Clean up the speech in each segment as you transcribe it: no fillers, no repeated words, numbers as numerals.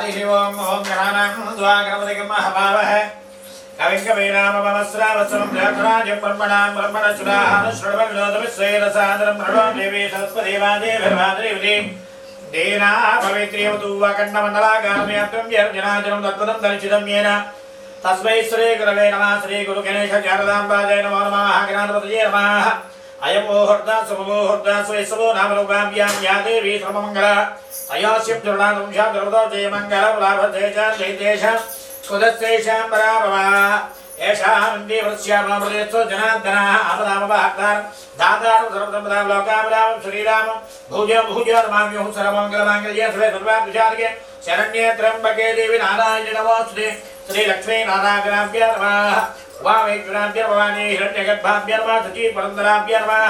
हरि ओम ओम गणानां द्वा गणपतिं हवामहे कविं कवीनामवस्रावसं व्याघ्राजं ब्रह्मणां ब्रह्मणचुराः श्रवणोदविश्वेरसादरं प्रणो देवी सरस्वती वादेवीर्वादेवी देना पवित्रीवतु वकण्डमण्डलाकारमयत्वं यर्जनाजनं तद्भुतं दर्शितं येन तस्मै श्री गुरवे नमः श्री गुरु गणेश शारदाम्बाजय नमो नमः गणाधिपतये नमः अयं मुहूर्तः शुभमुहूर्तः स्वयस्वो नामरूपाभ्यां या देवी सर्वमङ्गला अयोस्यं दुर्णानुंशा दुर्गतो जयमङ्गलं लाभते च जयतेश कुदस्तेषां पराभवा येषां देवस्यामृतेस्तु जनार्दनः आपदामपहर्तार दातारं सर्वसम्पदां लोकाभिरामं श्रीरामं भुजं भुजर्माम्युः सर्वमङ्गलमाङ्गल्ये सर्वे सर्वाभिचार्ये शरण्ये त्र्यम्बके देवी नारायणे नमोऽस्तुते श्री लक्ष्मी नारायणाभ्य नमः वामेश्वराभ्य भवानी हिरण्यगर्भाभ्य नमः सची परन्दराभ्य नमः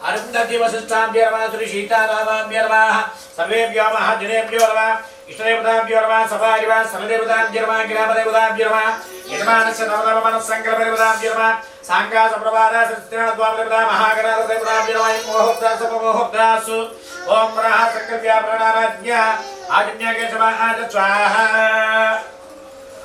अरुन्धति वसिष्ठाभ्य नमः श्री सीतारामाभ्य नमः सर्वेभ्यो महाजनेभ्यो नमः इष्टदेवताभ्यो नमः सभारिवा सर्वदेवताभ्यो नमः ग्रामदेवताभ्यो नमः यजमानस्य नवनवमनस्सङ्कल्पदेवताभ्यो नमः साङ्गासप्रभारा सत्यनाथद्वारदेवता महागणाधिपतेभ्यो नमः मुहूर्तः शुभमुहूर्तः ओम रः संकल्प्या प्रणराज्ञः आजन्यके समाहार स्वाहा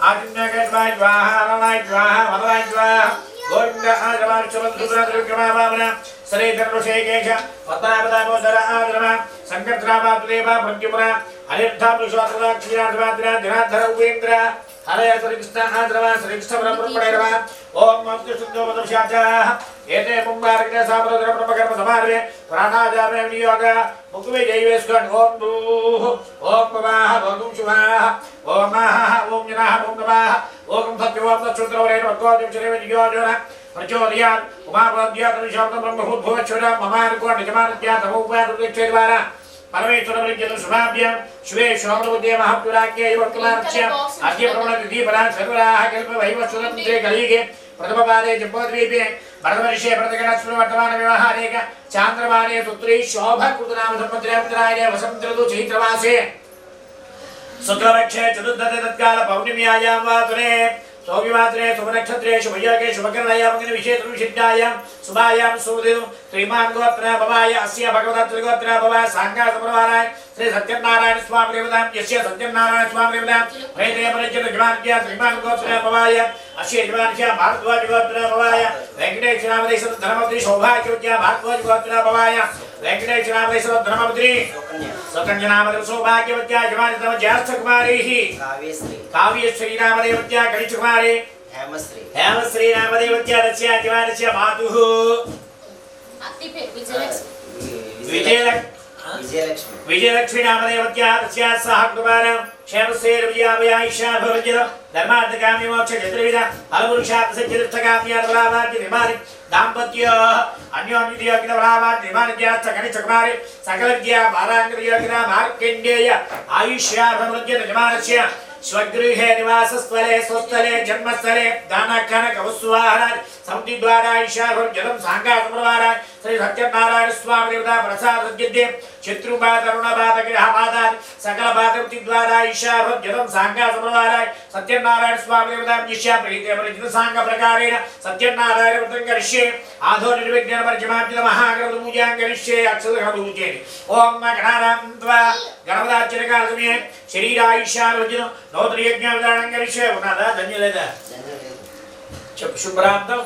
आजन्यके स्वाहा अननाय स्वाहा वरदाय स्वाहा गोविंद आजवार चवंसुद्रा त्रिविक्रमावामन श्री धनुषेकेश पद्मावतामोदर आजरमा संकर्षणावातुदेवा प्रत्युपरा अनिर्धा पुरुषवात्रा क्षीराधवात्रा जनार्दन उपेन्द्र हरे श्री कृष्ण आद्रवा श्री कृष्ण ब्रह्मणेरवा ओम मस्तु शुद्धो मधुशाचाः एते पुंबारके सामरोदर ब्रह्मकर्म समार्वे प्राणाजामे विनियोग मुकुवे जैवेस्कन ओम भूः ओम भवाः ओम शुभाः ओम महाः ओम जनाः ओम नमः ओम सत्यवोम तच्छुद्रवरेण भगवतीं श्रीवे नियोजन प्रचोदयात् उमापद्यात् विशब्द ब्रह्मभूतभुवच्छुरा ममानुको निजमानुज्ञात उपादुक्षेद्वारा परमेश्वरवृज्यतु शुभाभ्यां शुभे शोभनवद्ये महापुराख्ये वर्तमानस्य अद्य प्रवणतिथि परा सर्वराः कल्पवैवस्वतन्त्रे कलिगे प्रथमपादे जम्बोद्वीपे भरतवर्षे प्रतिगणस्व वर्तमान व्यवहारेक चान्द्रमाने पुत्री शोभकृतनाम संवत्सरे वसन्त ऋतु चैत्रमासे शुक्लपक्षे चतुर्दशे तत्काल पौर्णिम्यायां वातुरे सौभिवात्रे शुभनक्षत्रे शुभयोगे शुभकरणायां विशेषविशिष्टायां शुभायां सुदिनु श्रीमान गोत्र भवाय अस्य भगवता त्रिगोत्र भवाय सांगा समरवाराय श्री सत्यनारायण स्वामी देवतां यस्य सत्यनारायण स्वामी देवतां वेदे परिचित ज्ञानज्ञ श्रीमान गोत्र भवाय अस्य ज्ञानज्ञ भारद्वाज गोत्र भवाय वेंकटेश नामदेश धर्मपति सौभाग्यज्ञ भारद्वाज गोत्र भवाय वेंकटेश नामदेश धर्मपति सकन्या नामदेव सौभाग्यवत्या ज्ञानतम ज्येष्ठ कुमारीः काव्यश्री नामदेवत्या कनिष्ठ कुमारी हेमश्री नामदेवत्या रच्या ज्ञानस्य मातुः विजयलक्ष्मी नामदेवत्या तस्याः सह कुमारं क्षेमसेर विजयाभयाईशा भवज्य धर्मार्थकामी मोक्ष चतुर्विध फलपुरुषार्थ सिद्धिर्थकाम्यार्लाभाग्य विमानि दाम्पत्य अन्योन्ययोगिनवलाभाग्य विमानिज्यास्थ कनिष्ठ कुमारी सकलज्ञा भाराङ्गयोगिना मार्कण्डेय आयुष्या भवज्य यजमानस्य स्वगृहे निवासस्थले स्वस्थले जन्मस्थले दानकनकवस्वाहार समितिद्वारा ईशाभुर्जलं सांगासमरवाराय श्री सत्यनारायण स्वामी देवता प्रसाद सज्जते शत्रुबाध तरुणबाध ग्रहबाधादि सकल बाधद्वारा ईशाभुर्जलं सांगासमरवाराय सत्यनारायण स्वामी देवता निश्या प्रीते परिचित सांग प्रकारेण सत्यनारायण व्रतं करिष्ये आधो निर्विघ्नं वर्जमाभ्य महागणपति पूजां करिष्ये अक्षरपूजने ओम गणानां त्वा गणपदार्चनकालसमये शरीरायुष्याभुर्जनं नोत्रयज्ञाविधानं करिष्ये उन्नता धन्यलेदा शुभ्रांतं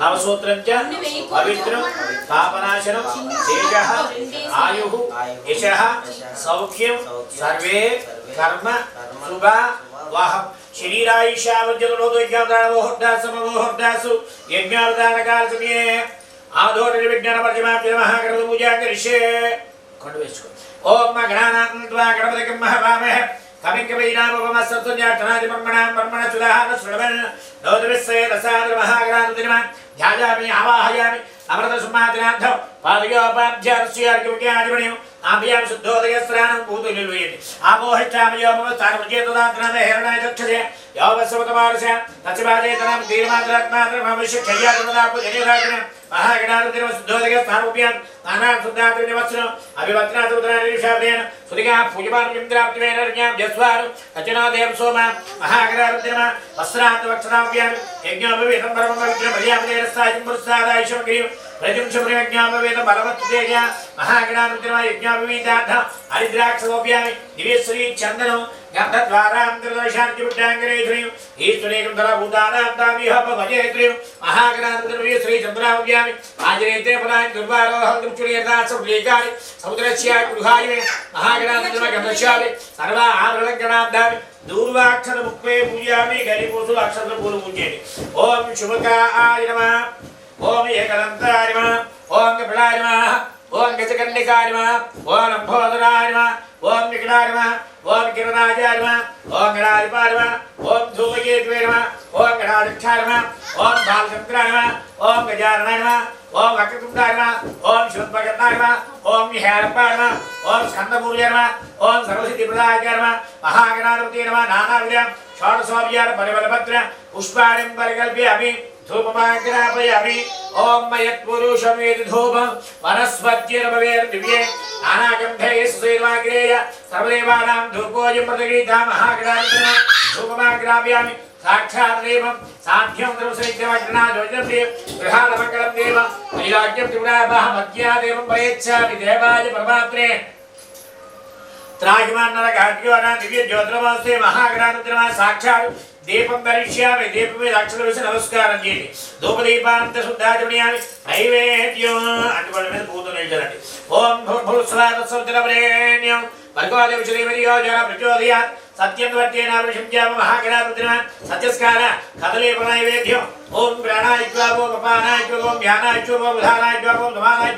नवसूत्रं च पवित्रं पापनाशनं तेजः आयुः यशः सौख्यं सर्वे कर्म शुभ वाहं शरीरायुष्यावज्जनोदयज्ञानमोहर्दासु यज्ञावधानकालसमये आधो निर्विघ्नवर्जमाभ्य महागणपति पूजां करिष्ये ओम गणानां त्वा गणपतिं हवामहे कविं कवीनामवमस्सत्सुन्याटनादि ब्रह्मणचुलाः श्रवण नोदविश्वे रसादर महागणाधिपतिर्मा ध्यायामि आवाहयामि अमृतसुमादिनाथौ पादयोपाध्यार्ष्यार्घ्यमुख्यादिमणिं आभ्यां शुद्धोदयस्नानं भूतुलिलुयेति आमोहिष्टामयोमवस्तारमुचेतदात्मनामे हेरणाय चक्षसे योगस्वतमारस्य तच्चबादेतनां दीर्माद्रात्माद्रमविश्यक्षय्यादिमदापुजनिराजन महागणाधिपतिर्मा शुद्धोदयस्नानोप्यां नानाशुद्धात्रिनिवत्सनं अभिवत्नासुतरानिशाब्देन सुदिगाः पूजमानमिन्द्राप्तिमेनर्ज्ञां जस्वारु अचनादेव सोमा महागणाधिपतिर्मा वस्त्रान्तवक्षणाभ्यां यज्ञोपवीतं परमं पवित्रं पर्यापदेरस्तायं पुरुषादायशमग्रीं ప్రజంశమయజ్ఞాపవేద బలవత్తేజ మహాగణానుద్రమ యజ్ఞాపవీతార్థ హరిద్రాక్షోప్యామి దివ్యశ్రీ చందనం గంధద్వారాంతరదశాంతిపుట్టాంగరేశ్వరీం ఈశ్వరేకం ధరభూతానాంతామిహపమజేత్రీం మహాగణానుద్రమయ శ్రీ చంద్రావ్యామి ఆంజనేతే పదాని దుర్వారోహంతుచులేదాసములేకాని సముద్రస్య గృహాయ మహాగణానుద్రమ గంధశాలి సర్వ ఆభరణంకణాందామి దూర్వాక్షర ముక్వే పూజామి గరిపోసు అక్షర పూలు పూజేమి ఓం శుభకాయ నమః ఓం ఏకదంతాయ నమః ఓం కపిలాయ నమః ఓం గజకర్ణికాయ నమః ఓం లంబోదరాయ నమః ఓం వికటాయ నమః ఓం కిరణాయ నమః ఓం గణాధిపాయ నమః ఓం ధూమకేతువే నమః ఓం గణాధ్యక్షాయ నమః ఓం బాలచంద్రాయ నమః ఓం గజాననాయ నమః ఓం వక్రతుండాయ నమః ఓం శుద్ధపగతాయ నమః ఓం విహారపాయ నమః ఓం స్కందపూర్య నమః ఓం సర్వసిద్ధిప్రదాయ నమః మహాగణాధిపతే నమః నానావిధ షోడశోపచార పరిబలపత్ర పుష్పాణిం పరికల్ప్యామి धूपमाग्रापयामि ओम मयत्पुरुषमेत धूपं वनस्पत्यर्भवेर्दिव्ये नानागन्धैः सुसेवाग्रेय सर्वदेवानां धूपोऽयं प्रतिगृहीता महागणाधिपतेन धूपमाग्रापयामि साक्षात् देवं साध्यं द्रवसहितमग्नादोजनप्रियं गृहालमङ्गलं देव वैराग्यं त्रिपुराभः देवं प्रयच्छामि देवाय परमात्मने त्राहिमान्नरकार्योना दिव्य ज्योतिर्मस्ते महागणाधिपतेन साक्षात् दीपं दर्शयामि दीपं में अक्षर विषय नमस्कारं చేయండి ధూపదీపాంత శుద్ధాచమయామి నైవేద్యం అటువంటి మీద పూజలు చేయాలండి ఓం భూస్వాదసౌద్రవరేణ్యం భగవతే విశ్రీమరియో జన ప్రచోదయాత్ సత్యం వర్తేన విషంజామ మహాగణాధిపతిన సత్యస్కార కదలీప నైవేద్యం ఓం ప్రాణాయ ఓం అపానాయ ఓం ధ్యానాయ ఓం ఉదానాయ ఓం నమానాయ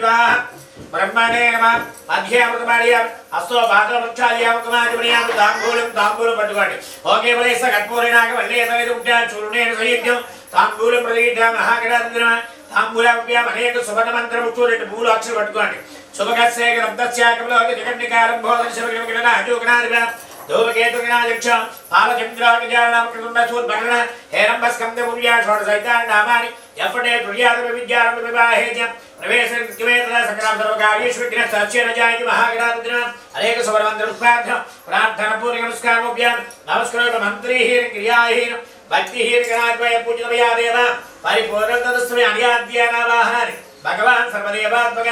ब्रह्मणे नमः मध्य अमृतमार्याम अस्तो भाद्रपक्षायाम कुमारमणियाम तांबूलम तांबूलम पट्टुकोंडि ओके बलेस कट्पूरिनाग वल्लेतनेद उट्टा चूर्णेन सहित्यं तांबूलम प्रतिगृहीता महागणाधिपतिना तांबूलम्प्याम अनेक सुवर्ण मंत्रम उच्चारित मूल अक्षर पट्टुकोंडि शुभकस्य ग्रन्थस्य कमलोक जगन्निकारं बोधन शिवगणना अजोगणाधिपा धूमकेतुगणाध्यक्ष पालचन्द्रागजानाम कृतुण्डसूर्भगण हेरम्बस्कन्धपुर्या षोडशैतानि नामानि यपटे तुर्यादव विद्यारम्भ विवाहेज प्रवेशं कृत्वेतला सकलां सर्वकार्येषु विघ्नः सच्चेन जायति महागणाधिपतिना अनेक सुवर्णमन्त्र उत्पाद्य प्रार्थनापूर्वक नमस्कारोभ्यां नमस्कारो मन्त्रीहीन क्रियाहीन भक्तिहीन गणाधिपय पूजितमया देव परिपूर्णं तदस्मै अनियाद्यानावाहनानि भगवान् सर्वदेवात्मक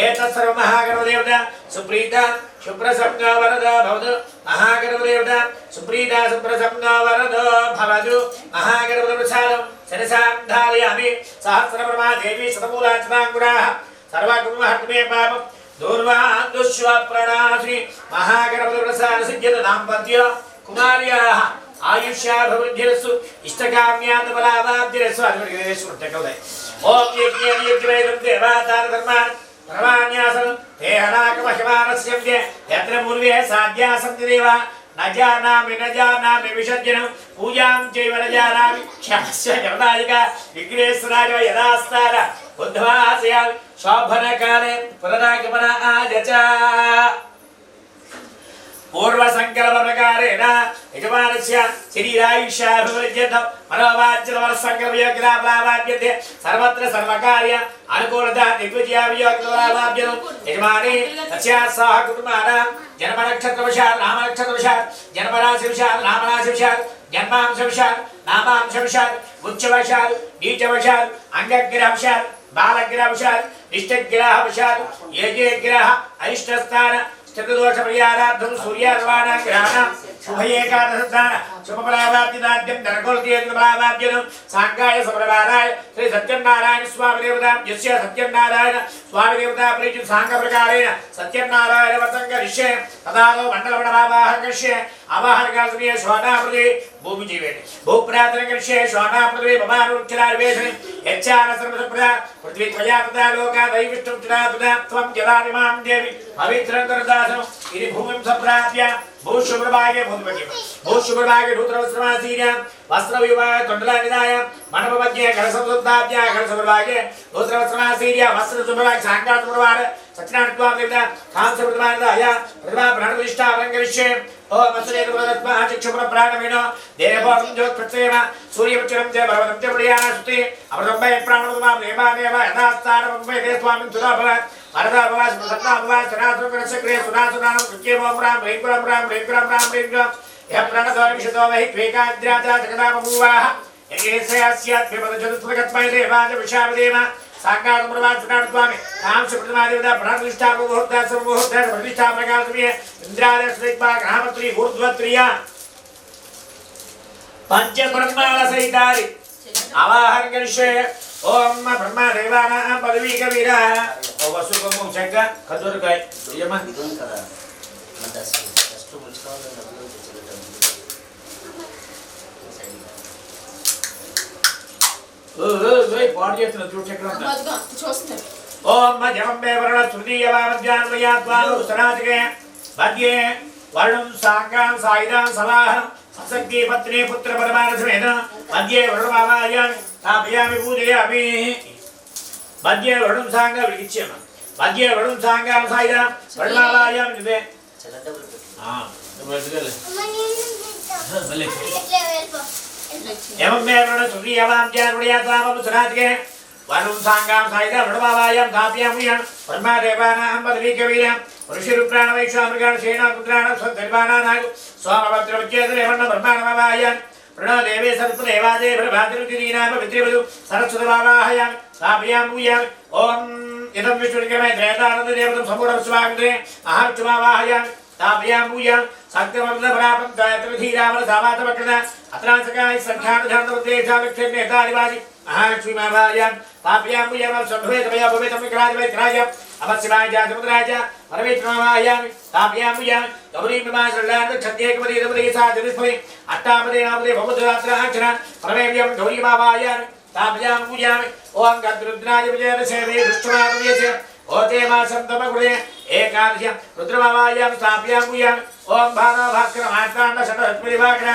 एतत् सर्व महागणदेवता सुप्रीता शुभ्रसंज्ञा वरदा भवतु महागणदेवता सुप्रीता शुभ्रसंज्ञा वरदा भवतु महागणप्रसादं शिरसां धारयामि सहस्रप्रमा देवी शतमूलार्चनाङ्कुराः सर्वकुर्महत्मे पापं दूर्वान् दुष्वप्रणाशि महागणप्रसाद सिद्ध्यत दाम्पत्य कुमार्याः आयुष्याभिवृद्धिरस्तु इष्टकाम्यान्तफलावाप्तिरस्तु अधिपतिरेश्वरः ओम यज्ञेयज्ञवेदं देवातारधर्मान् प्रवाण्यासं ते हनाकमहिमानस्यन्ते यत्र पूर्वे साध्यासन्ति देवा न जानामि विसर्जनं पूजां चैव न जानामि क्षमस्य जगदायिक विघ्नेश्वराय यदास्तार बुद्धवासयामि शोभनकाले पुनरागमन आगच पूर्व संकल्प प्रकारेण यजमानस्य शरीरायुष्याभिवृद्ध्यर्थं मनोवाच्यवरसंकल्पयोग्यताप्राप्यते सर्वत्र सर्वकार्य अनुकूलता दिग्विजयाभियोग्यताप्राप्यते यजमाने तस्याः सह कुटुम्बानां जन्मनक्षत्रवशात् नामनक्षत्रवशात् जन्मराशिवशात् नामराशिवशात् जन्मांशवशात् नामांशवशात् उच्चवशात् नीचवशात् अंगग्रहवशात् बालग्रहवशात् निष्ठग्रहवशात् ये ग्रह अरिष्टस्थान चतुर्दोष परिहारार्थं सूर्यार्वाणा ग्रहाणां शुभ एकादशस्थान शुभफलावाप्तिदाद्यं धनकोल्तीयत्फलावाप्त्यं सांगाय सुप्रभाराय श्री सत्यनारायण स्वामी देवता यस्य सत्यनारायण स्वामी देवता प्रीति सांग प्रकारेण सत्यनारायण व्रतं करिष्ये तदालो मण्डलमणवावाह करिष्ये आवाहन कालसमये श्वानापृथे भूमि जीवेति भूप्रार्थना करिष्ये श्वानापृथे भवानुक्षरावेशने यच्चान सर्वसप्रदा पृथ्वी त्वया तथा लोका दैविष्टं तथा तथा त्वं जलादिमां देवी पवित्रं करदासं इति भूमिं सम्प्राप्य भूशुभ्रभागे भूशुभ्रभागे धूत्रवस्त्रमासीर्य वस्त्रविवाह तण्डलानिदाय मण्डपमध्ये कलशसंस्थाप्य कलशुभ्रभागे धूत्रवस्त्रमासीर्य वस्त्रशुभ्रभागे साङ्गातुभ्रभाग सत्यनारायण देवता कांसप्रतिमानिदाय प्रतिमा प्राणप्रतिष्ठा करिष्ये ओम अस्रेतुभ्रदत्मा चक्षुभ्र प्राणमेनो देवं ज्योत्प्रत्येम सूर्यवचनं च भगवतं च प्रियानास्ति अमृतंबे प्राणप्रतिमा देवादेव यथास्थानं वैदे स्वामिं सुधा भवत् वरदा भवत् प्रसन्ना भवत् सनातनकरसक्रे सुनासुनानं कृत्येवं राम ह्रीं राम यः प्रणतोर्विशतो वै त्वेकाग्राजा जगदामभूवाः यज्ञस्य अस्यात् विपदचतुष्पदकत्मै देवाज विशावदेव स साकाशप्रवाचनाथ स्वामी कामशप्रतिमादेवता प्राणप्रतिष्ठा मुहूर्ता सर्वमुहूर्ता प्रतिष्ठा प्रकाशमीय इंद्रादय श्रीपा ग्रामत्री ऊर्ध्वत्रिया पंच ब्रह्मांड सहितारि आवाहन करिष्ये ओम ब्रह्मा देवानां पदवी कबीरा ओ वसुकमु चक्क खजुरकाय यमन इदुन कदा मदस फस्ट मुचकावला डब्ल्यू तेचले ओय बाडी చేస్తున్న చూడు చక్రం అదిగో చూస్తున్నా ओम जमंबे वर्ण तृतीय वामज्ञानमया त्वानु सनातके भाग्ये वर्णं सांगां साइदां सवाह ससक्ति पत्नी पुत्र परमान समेत भाग्ये वर्णमावायां तापयामि पूजयामि भाग्ये वर्णं सांगा विचियम भाग्ये वर्णं सांगां साइदां वर्णमावायां निवे चला डबल हां डबल डबल भले एवं एवं वर्ण तृतीय वामज्ञानमया त्वानु सनातके वरुण सांगां साइदा वृणवावायां काप्यामुयं ब्रह्मा देवानां पदवी कवीरं ऋषिरुद्राण वैश्वानृगाण सेना पुत्राण सद्देवानां स्वामभद्रवच्चेतरे वर्ण ब्रह्माणवावायां प्रणो देवे सर्वदेवादे प्रभातिरुतिदीनाम पितृवधु सरस्वतवावाहयां काप्यामुयं ओम इदं विष्णुर्गमे त्रयदानदेवतं सम्पूर्णस्वागते अहर्चुमावाहयां तापयामुयं सक्तवर्णपरापं गायत्रधीरामल सामातवक्रदा अत्रांसकाय संख्यानधर्मोद्देशालक्षेत्रेतादिवादि महालक्ष्मीमावायां तापयामुयं सम्भवेतमया भवेतं विक्राजवैक्राजं अवश्यमाय जातमुद्राज परमेश्वरमावायां तापयामुयं गौरीमिमाश्रलान्दक्षत्येकपदेदपदेशाचतुष्पदे अष्टापदे नामदे भवद्रात्राक्षर परमेव्यं गौरीमावायां तापयामुयं ओं गद्रुद्राय विजयदशेवे दृष्टमानुयस्य ओते मासन्तमकुले एकादश रुद्रमावायां स्थापयामुयं ओं भानुभास्कर मार्ताण्ड षट्परिवाग्र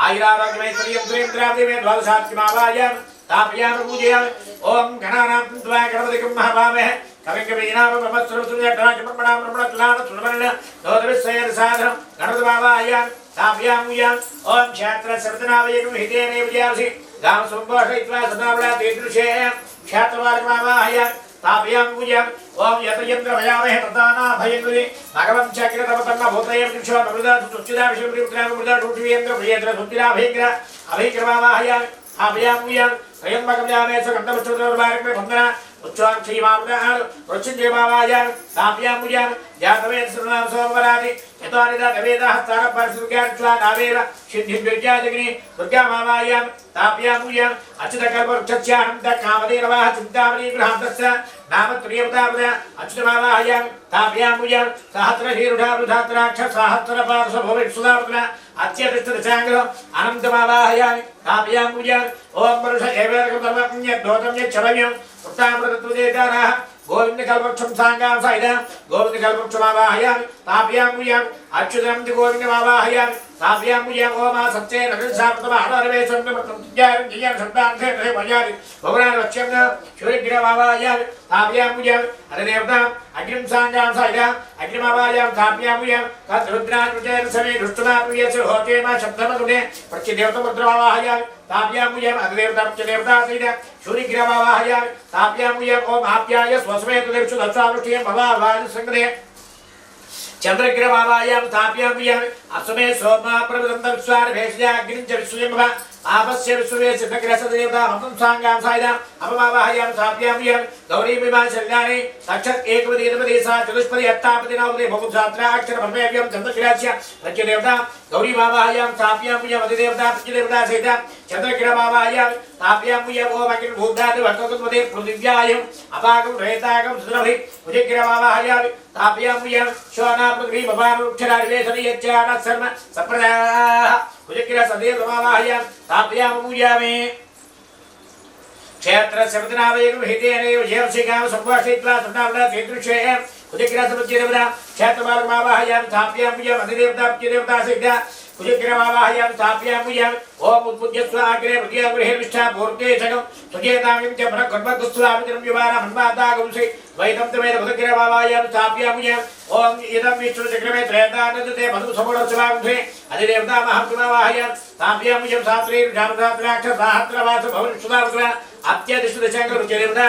आयुरारोग्यमैश्वर्यं त्रिन्द्रादेवे द्वादशात्मावायां तापयामि पूजयामि ओं गणानां त्वा गणपतिं महाभामहे कविकवीनाम ब्रह्मस्वरूपसुन्यटराजपरमणां ब्रह्मणतुलानसुरवर्ण दोदविस्सयरसाधनं गणपतिमावायां तापयामुयं ओं क्षात्रसर्वनावयं हितेने विजयासि गामसुम्भोषयित्वा सदावला तेदृशे क्षात्रवार्गमावाहयां तापयामुयं ओं यत्रयन्त्रभयामहे तदाना भयङ्कुरि भगवं चक्रतमतन्न भूतयं दिक्षो नमृदा सुचिदा विष्णुप्रियपुत्रां मृदा टूटिवेन्द्र प्रियेन्द्र सुचिरा अभयग्र अभयग्रमावाहयां तापयामुयं त्र्यम्बकं यामे सुगन्धपुष्पदोर्वारकमे वन्दना उच्चाक्षीमामृताः रुचिन्देवावायां तापयामुयं जातवेद सर्वनाम सोमवरादि यतोनिदा कवेदः तारपरसुर्गाच्वा नावेव सिद्धिं विद्यादिग्नि दुर्गामावायां तापयामुयं अच्युतकल्पवृक्षस्यानन्तकामधेनवाह चिन्तामणि गृहान्तस्य नाम त्रियवतापद अच्युतमावाहयां तापयामुयं सहस्रशीरुढावृधात्राक्ष सहस्रपार्श्वभुविक्षुदावृत्न अत्यतिष्ठदशाङ्गः अनन्तमावाहयामि तापयामुयं ओं वरुष एवेदकर्तव्यं यच्छरव्यं उत्तामृतत्वदेकाराः गोविन्दकल्पक्षं सांगां साइदा गोविन्दकल्पक्षमावाहयामि तापयामुयं अच्युतं गोविन्दमावाहयामि तापयामुयं ओमा सत्ये नगरसाप्तमहारवेशं जियं शब्दान्ते भजारि भवनावच्यं सूर्यग्रहमावाहयामि तापयामुयं अधिदेवताम् अग्निं सांगां साइदा अग्निमावाहयां तापयामुयं तद्रुद्रानुचेरसमे दुष्टमाप्रियस्य होतेमा शब्दमगुणे प्रत्यदेवतमुद्रमावाहयामि तापयामुयं अधिदेवता साइदा सूर्यग्रहमावाहयामि तापयामुयं ओम आप्याय स्वसमेत देवचु दक्षानुष्ठियं भवावाज संगदे चंद्रग्रहमावाहयां तापयामुयं अस्मे सोमा प्रवदन्तस्वार भेषया अग्निं च विश्वयं आपस्य विश्वे सिद्धग्रहसदेवता मतं सांगां साइदा अपमावाहयां तापयामुयं गौरीमिमाशल्यानि साक्षात् एकपदेदपदेशा चतुष्पदे अष्टापदे नवपदे बहुधात्राक्षर परमेव्यं चन्द्रग्रहस्य प्रत्यदेवता गौरीमावाहयां तापयामुयं अधिदेवता प्रत्यदेवता सहिता चन्द्रग्रहमावाहयां तापयामुयं ओम अग्नि भूतादि वर्तकत्वदे पृथिव्यायं अपागं रेतागं सुरभि भुजग्रहमावाहयां तापयामुयं शोना पृथ्वी भवानुक्षरादिवेशनियच्चान सर्व सप्रदाः भुजग्रह सदेवमावाहयां तापयामुयामि क्षेत्रस्य पदनावयं हितेनैव जेवसिकां संवासयित्वा सदावला तेदृशे भुजग्रहसमुच्चेदेवता क्षेत्रमार्गमावाहयां तापयामुयं अधिदेवता प्रत्यदेवता सहिता भुजग्रहमावाहयां तापयामुयं ओम उत्पुज्यस्व अग्रे प्रत्यगृहेर्विष्ठा पूर्ते जगं सुजेतामिं च भरकर्मकुस्वामित्रं युवाना हन्मातागुंसि वैतं तमेन भुजग्रहमावाहयां तापयामुयं ओम इदं विष्णुचक्रमे त्रयदानदते मधुसमोरस्वागुंसि अधिदेवता महात्मावाहयां तापयामुयं शास्त्रे जामदात्राक्ष सहस्रवास भवनसुदावृत्रा अत्यदिष्टदशाङ्गरुचिदेवता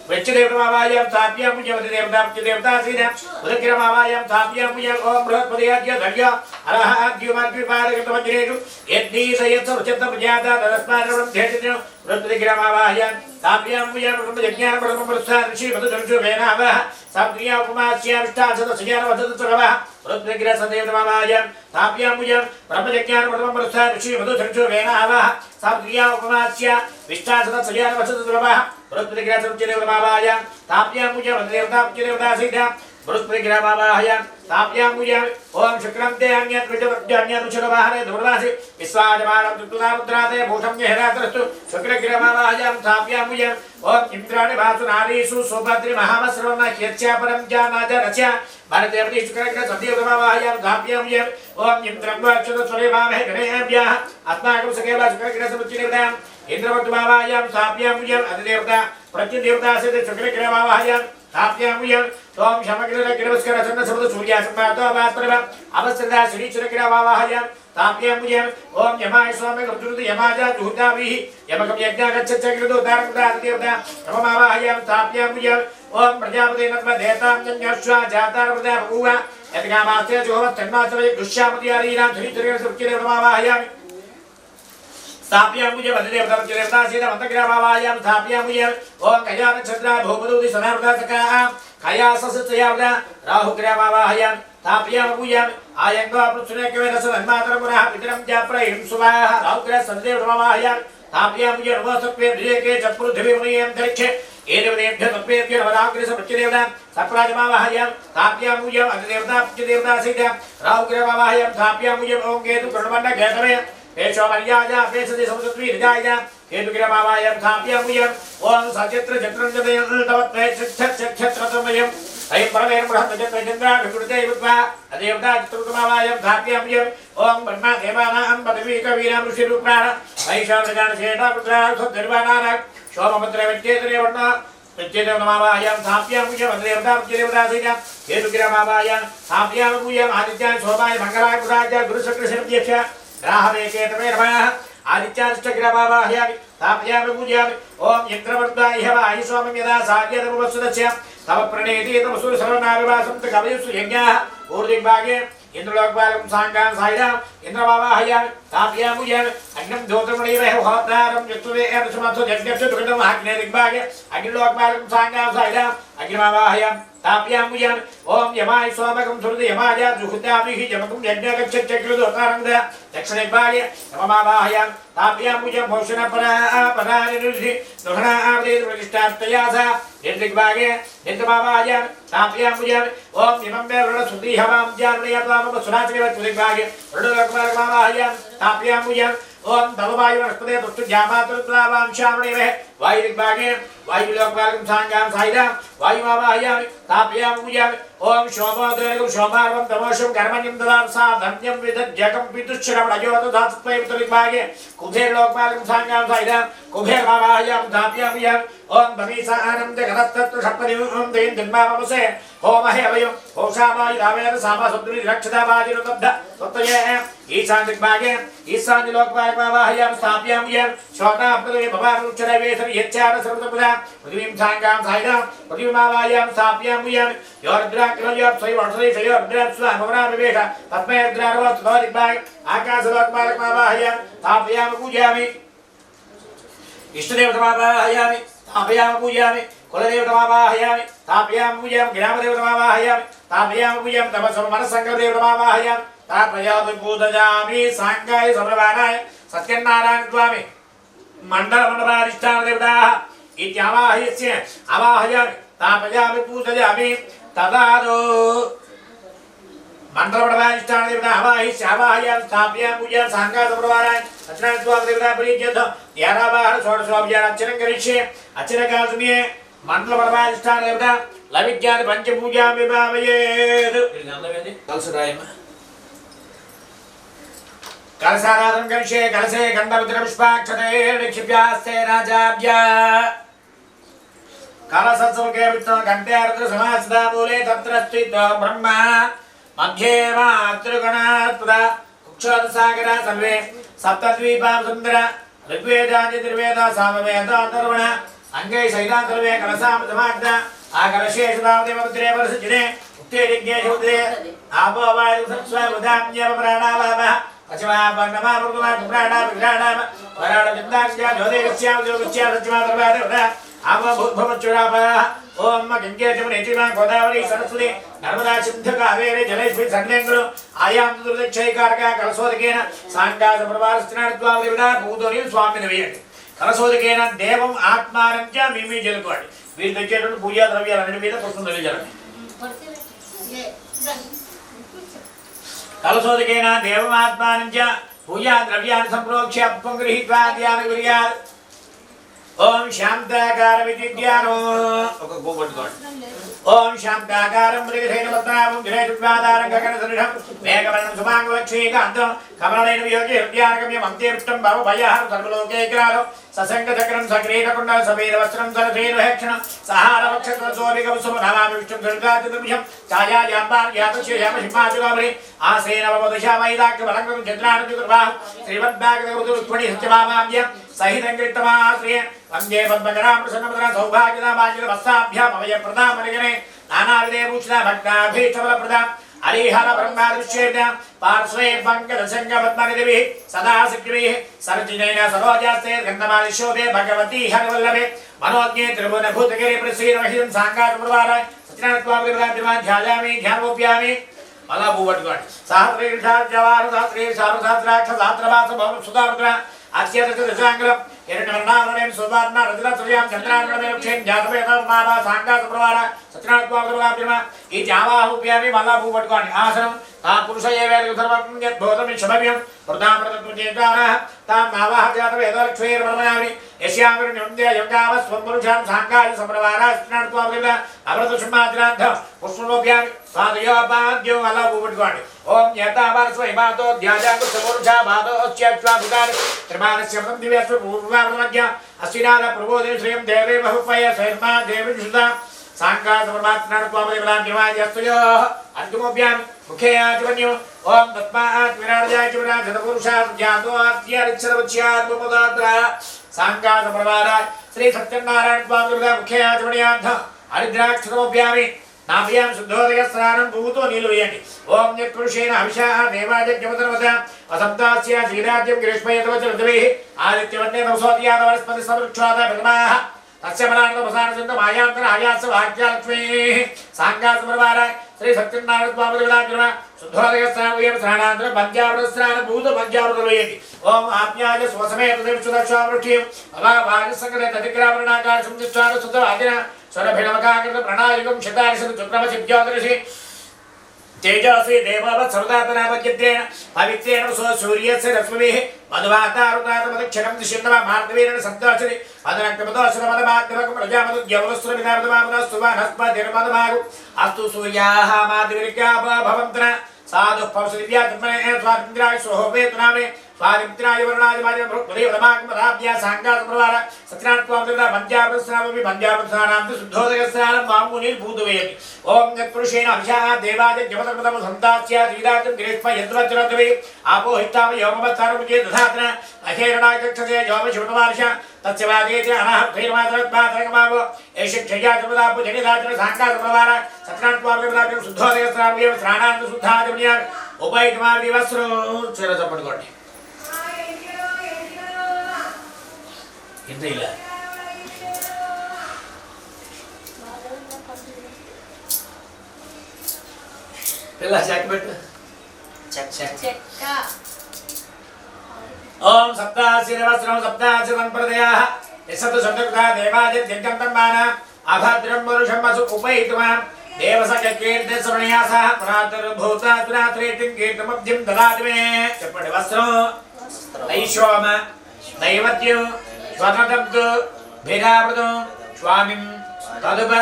वृक्षदेवतावायां तापयामुयं अधिदेवता प्रत्यदेवता सीता भुजग्रहमावाहयां तापयामुयं ओम बृहस्पतियाद्य धर्य अरहाद्युमाद्विपादकतवज्रेषु यद्दीसयत्सवचत्तप्रजाता तदस्माद्रवं धेतिनो वृत्तग्रहमावाहयां ताप्यां पूजयामि ब्रह्मयज्ञान ब्रह्मपुरस्तात् ऋषि मधुचर्चो वेनावः साप्त्रिया उपमास्याविष्टासद सज्ञान वदतत्रवः रुद्रगिरः सदेवतमावायं ताप्यां पूजयामि ब्रह्मयज्ञान ब्रह्मपुरस्तात् ऋषि मधुचर्चो वेनावः साप्त्रिया उपमास्या विष्टासद सज्ञान वदतत्रवः रुद्रगिरः सदेवतमावायं ताप्यां पूजयामि देवता सिद्धा बृहस्पतिग्रामावाहयां ताप्यां पूजयामि ओम शुक्रं ते अन्यत् विजयज्ञानुचरवाहने दुर्वासि विश्वाजमानं तुतुनामुद्राते भूषं जहरातरस्तु शुक्रग्रामावाहयां ताप्यां पूजयामि ओम इंद्राणि वासु नारीषु सुभद्रि महामस्रवण ह्यच्चापरं जानाजरस्य भारतेवति शुक्रग्रह सदेवतमावाहयां ताप्यां पूजयामि ओम इंद्रं वाक्षत स्वरेवामहे गणेभ्यः अस्माकं सकेव शुक्रग्रह समुच्चिदेवतां इंद्रवत्मावाहयां ताप्यां पूजयामि अधिदेवता प्रत्यदेवता से शुक्रग्रामावाहयां ताप्यां पूजयामि तोम शमग्रह गिरवस्कर चंद्र शब्द सूर्यासंपातो वास्तव अवस्थिता श्री चुरगिरावाहयां ताप्यां पूजयामि ओम यमाय स्वामी रुद्रुति यमाजा जुहुताभिः यमकं यज्ञ गच्छच्चग्रदो दारमुदात देवता नममावाहयां ताप्यां पूजयामि ओम प्रजापते नमः देवतां जन्यश्वा जातारवदा भूवा यत्कामास्ते जोह तन्मात्रये दुष्यापति आरीनां श्री चुरगिरवाहयामि ताप्यां पूजयामि अधिदेवता देवता सीता मंत्रग्रामावाहयां ताप्यां पूजयामि ओम कयान चंद्रा भूपदुति सनावदासका कयाससतयावदा राहुग्रामावाहयां ताप्यां पूजयामि आयंगो पृथ्वीकेन सन्मातरमुनः पितरं जाप्रयं सुवाः राहुग्रह सन्देवतमावाहयां ताप्यां पूजयामि नमस्तप्ये भिजेके चपृथिवीमुनियं दरिक्षे एदेवदेभ्यो तप्पेभ्यो नवराग्रह समुच्चदेवता सप्राजमावाहयां ताप्यां पूजयामि अधिदेवता सीता राहुग्रामावाहयां ताप्यां पूजयामि ओम केतु कर्णवर्ण घेतवे पेशो मर्यादा पेशदि समुद्रत्वी निजाया केतुगिरमावायं ताप्यां पूजयामि ओम सचित्र चक्रंजदयन्तवत्वे चक्षत्रतमयं अयं परमेन बृहत्तचन्द्रा विकृते विद्वा अदेवता चित्रतमावायं ताप्यां पूजयामि ओम ब्रह्मा देवानां पदवी कवीनां ऋषिरूपाणां वैशाखजान शेषा पुत्राः सद्गर्वाणां शोभमुद्रे विद्येतरे वर्णा विद्येतमावायं ताप्यां पूजयामि देवता सीता केतुगिरमावायं ताप्यां पूजयामि आदित्याय शोभाय मंगलाय गुराय गुरुशक्रशब्देभ्य राहवेकेतमे नमः आदित्याष्टग्रहमावाहयामि ताप्यामि पूजयामि ओम इंद्रवर्धाय हवाय स्वामं यदा सार्यतमवसुदस्य तव प्रणेति तमसुर सर्वनाविवासं च कवयसु यज्ञाः ऊर्ध्वभागे इंद्रलोकपालं सांगां सायदां इंद्रमावाहयामि ताप्यामि पूजयामि अग्निं ज्योतिर्मणिवः होतारं यत्वे एतसमथो यज्ञस्य दुर्गन्धम् अग्निर्दिग्भागे अग्निलोकपालं सांगां सायदां अग्निमावाहयामि ताप्यां पूजयामि ओम यमाय स्वामकं सुरति यमाया जुहुताभिः यमकं यज्ञगच्छच्चक्रदोतारंदा दक्षिणभागे नममावाहयां ताप्यां पूजयामि भूषणपरापरानिरुद्धि दुहनादेव प्रतिष्ठार्थयासा निर्दिग्भागे निर्दमावाहयां ताप्यां पूजयामि ओम इमं मे वृणसुद्धि हवां ज्ञानयत्वामम सुराचरिवत्विदिग्भागे वृणलोकमावाहयां ताप्यां पूजयामि ओम तववायु वनस्पते तुष्टु जामातुर्प्लावां श्यामणिवः वायुदिग्भागे वायुलोकपालं सांगां सायदां वायुमावाहयामि ताप्यामि पूजयामि ओम शोभोदयं शोभार्वं तमोषं कर्मण्यं ददां सा धन्यं विदज्जगं पितुश्रवणयोत धात्वै उत्तरदिग्भागे कुबेरलोकपालं सांगां सायदां कुबेरमावाहयां ताप्यामि पूजयामि ओम भविषानं जगदस्तत्तु षट्पदिं दें जन्मावसे होमहे अवयं होषामाय रामेण सामा सप्तमी रक्षता बाजिरुतब्ध तत्तये ईशान दिग्भागे ईशान लोकपालमावाहयां स्थाप्यामि पूजयामि शोकापदे भवानुच्चरवेशं यच्चार सर्वतपदा पृथ्वीं सांगां सायदां पृथ्वीमावाहयां स्थाप्यामि पूजयामि योर्द्राक्रोयं सैवर्षैषयोर्द्रां स्वामवराविवेश तस्मै रुद्रार्वस्तु दिग्भागे आकाशलोकपालमावाहयां स्थाप्यामि पूजयामि इष्टदेवतमावाहयामि ताप्यामि पूजयामि कुलदेवतमावाहयामि ताप्यामि पूजयामि ग्रामदेवतमावाहयामि ताप्यामि पूजयामि तपसमनसंगदेवतमावाहयामि तापयामि पूजयामि सांगाय समरवाणाय सत्यनारायण स्वामी मण्डलमण्डलाधिष्ठानदेवताः इत्यावाहयस्य आवाहयामि तापयामि पूजयामि तदारो मंडलमण्डलाधिष्ठानदेवता आवाहयस्य आवाहयामि ताप्यामि पूजयामि सांगाय समरवाणाय सत्यनारायण स्वामी देवता प्रीत्यर्थ ध्यानावाहन षोडशोपचारार्चनं करिष्ये अर्चनकालसमये मंडलमण्डलाधिष्ठानदेवता लविज्ञान पंचपूजामि भावयेत् कलशरायम कलशाराधनं करिष्ये कलशे गन्धपुष्पाक्षते निक्षिप्यास्ते राजाभ्या कलशोत्सवके विष्णु घण्टार्थ समासदा मूले तत्र स्थितो ब्रह्मा मध्ये मातृगणात्पदा कुक्षोदसागरा सर्वे सप्तद्वीपा सुन्दर ऋग्वेदादिर्वेद सामवेद अथर्वण अंगे शैलान्तर्वे कलशां समाग्धा आकलशे सुधावदेवपुत्रे वरसजिने उक्ते यज्ञे शूद्रे आपो वायु सत्स्व बुधाम्यव प्राणावामः पश्चिमा पन्नमा पूर्वमा पुराणा विराणा वराण चिन्ताक्ष्या ज्योतिर्स्याम ज्योतिष्या सच्चिमा दर्भादेवता आम भूतभवच्चुरापः ओम गंगे जमुनेतिमा गोदावरी सरस्वती नर्मदा सिंधु कावेरी जलेस्मिन् सन्नेन्द्रो आयां दुर्दक्षैकारका कलशोदकेन सांगास प्रवारस्नात्वाविदा भूतोनि स्वामिनवेयति कलशोदकेन देवं आत्मानं च मिमि जलकोटि వీరు తెచ్చేటువంటి పూజా ద్రవ్యాలన్నిటి మీద పుష్పం తెలియజేయాలి కలశోదకేన దేవమాత్మానం చ పూజా ద్రవ్యాన్ని సంప్రోక్ష్య పుష్పం గృహీత్వా ధ్యాన కుర్యాత్ ఓం శాంతాకార విద్యానో ఒక గో పట్టుకోండి ఓం శాంతాకారం మృగధైన పద్మనాభం గిరేతుద్వాదారం గగన సరిఢం మేఘవర్ణం సుమాంగలక్ష్మీకాంతం కమలనైన వియోగి హృదయానగమ్యం అంత్యపుష్టం భవ భయహరం సర్వలోకేగ్రాలం ససంగ చక్రం సక్రీడకుండ సవేద వస్త్రం సరథేర్వహక్షణం సహార వక్షత్ర సోరిగం సుమనామామి విష్ణుం సర్గాతిర్విషం ఛాయాజాంబాన్ యాతస్య యామ సింహాచురామరి ఆసేన వదశామైదాక్య బలంగం చంద్రానుజుర్వాహం శ్రీవద్భాగవతురుక్మిణి సత్యమామాభ్యం సహితం కృతమాశ్రయ వందే పద్మకరాం ప్రసన్నమదన సౌభాగ్యదామాజిల వస్తాభ్యామవయ ప్రదామరిగణే నానావిధే భూషణ భక్తాభీష్టబల ప్రదాం హరిహర బ్రహ్మాదృశ్యేన పార్శ్వే పంకజసంగ పద్మనిధిభిః సదా శక్తిభిః సరచినైన సరోజాస్తే గంధమాలిశోభే భగవతి హరివల్లభే మనోజ్ఞే త్రిభువన భూతగిరి ప్రసీద మహిళం సాంగాత ప్రవార సత్యనారాయణ ధ్యాయామి ధ్యానోప్యామి అలా భూపట్టుకోండి సహస్రేషాజవారు సహస్రేషాక్ష సహస్రవాస భవన సుధాముద్ర అత్యధిక దశాంగలం ఎరటవర్ణావరణం సువర్ణ రజనశ్రయాం చంద్రాంగణమేన క్షేం జాతవేతమాన సాంగాత ప్రవార సత్యనారాయణ ఈ జావాహుప్యామి మళ్ళా భూపట్టుకోండి ఆసనం తా పురుష ఏవేద సర్వం యద్భూతం శుభవ్యం వృద్ధామృతత్వచేతాన తాం నావాహ జాతవేదలక్ష్మీర్మయామి యస్యామిర్ నింద్య యోగావ స్వపురుషాం సాంగాయ సంప్రవార సత్యనారాయణ అమృత సింహాద్రాంధ పుష్పలోప్యామి స్వాదయోపాద్యం మళ్ళా భూపట్టుకోండి ఓం యతావారస్వైమాతో ధ్యాజాంగు సపురుషా బాధో అస్యాశ్వాభుతాని త్రిమానస్య దివ్యస్వ పూర్వామధ్య అశ్వినాథ ప్రబోధి శ్రీయం దేవే బహుపయ శర్మా దేవి సుధా సాంగాత పరమాత్మనాత్వామదేవలాంటివాయస్తయో అంతిమోభ్యామి ముఖే ఆచమన్యం ఓం తస్మాత్ విరాజాయ విరాజత పురుషార్జాతో ఆర్త్యారిచ్చరవచ్యాత్మపదాత్ర సాంగాత ప్రవార శ్రీ సత్యనారాయణ స్వామి ముఖే ఆచమణ్యార్థ హరిద్రాక్షరమోభ్యామి నాభ్యాం శుద్ధోదయ స్నానం భూతో నీళ్ళు వేయండి ఓం యత్పురుషేణ హవిషా దేవాదిత్యవతర్వత అసప్తాస్య శ్రీరాజ్యం గ్రీష్మయతవచ ఋతువైః ఆదిత్యవన్నే నవసోదయాద వనస్పతి సమృక్షాద ప్రథమాః తస్య బలాంగమసానచంద మాయాంతర ఆయాస వాక్యాలక్ష్మీః సాంగాత ప్రవార శ్రీ సత్యనారాయణ స్వామి విరాజన శుద్ధోదయ స్నానం స్నానాంతర పంచామృత స్నాన భూత పంచామృతం వేయండి ఓం ఆప్యాయ స్వసమేత దేవక్షుదక్షామృష్టిం అవావాజసంగత తదిగ్రామరణాకార సంధిష్టాన శుద్ధ ఆదిన స్వరభినవకాకృత ప్రణాయుగం శతారిషత్ చుక్రమసిద్ధ్యోదర్శి తేజసి దేవవత్ సర్వదాతనాపద్యత్రేణ పవిత్రేణ సూర్యస్య రశ్మిభిః మధువాతారుతాతమదక్షణం దిశిన్నవ మార్గవీరేణ సంతోషది మదనక్తమదోషదమదమాత్మకం ప్రజామదుద్యవనస్సురమినామదమామనస్సు వనస్పతిర్మదమాగు అస్తు సూర్యాః మాదివిరిక్యాపో భవంతన సాధు పవసదివ్యాత్మనే స్వాతంత్రాయ సోహోవేతునామే స్వామిత్రాయ వరుణాయ మాజన భృత్పదేవదమాగమరాభ్య సాంగాత ప్రవార సత్యనారాయణ పంచామృతస్నామమి పంచామృతస్నానాంత శుద్ధోదయ స్నానం మామూని భూతవేయతి ఓం యత్పురుషేణ హవిషా దేవాదిత్యవతర్వతమ సంతాస్య శ్రీరాజ్యం గ్రీష్మ యద్వజ్రద్వే ఆపోహితామ యోమవత్సారముచే దధాత్ర అహేరణాయ చక్షసే యోమ శివతమార్ష తస్య వాదేతి అనః భైరవాదరత్మాతరగమావో ఏష క్షయాచమదాపు జనిదాచన సాంగాత ప్రవార సత్యనారాయణ శుద్ధోదయ స్నానం స్నానాంత శుద్ధాచమనియ ఉపైతమాది వస్త్రం చిరచపడుకోండి ఇంత ఇలా పిల్ల చెక్ పెట్టు చెక్క ఓం సప్తాశిరవస్త్రం సప్తాశివన్ప్రదయాః యశతు శబ్దకృతా దేవాదిత్యంతంమాన అభద్రం పురుషం వసు ఉపైతుమాం దేవసకీర్తిశ్రవణయాసః ప్రాతుర్భూతాతురాత్రేతిం కీర్తమబ్ధిం దదాతి మే చెప్పండి వస్త్రం నైషోమ నైవద్యం స్వతబ్దు భిరామృతం స్వామిం తదుప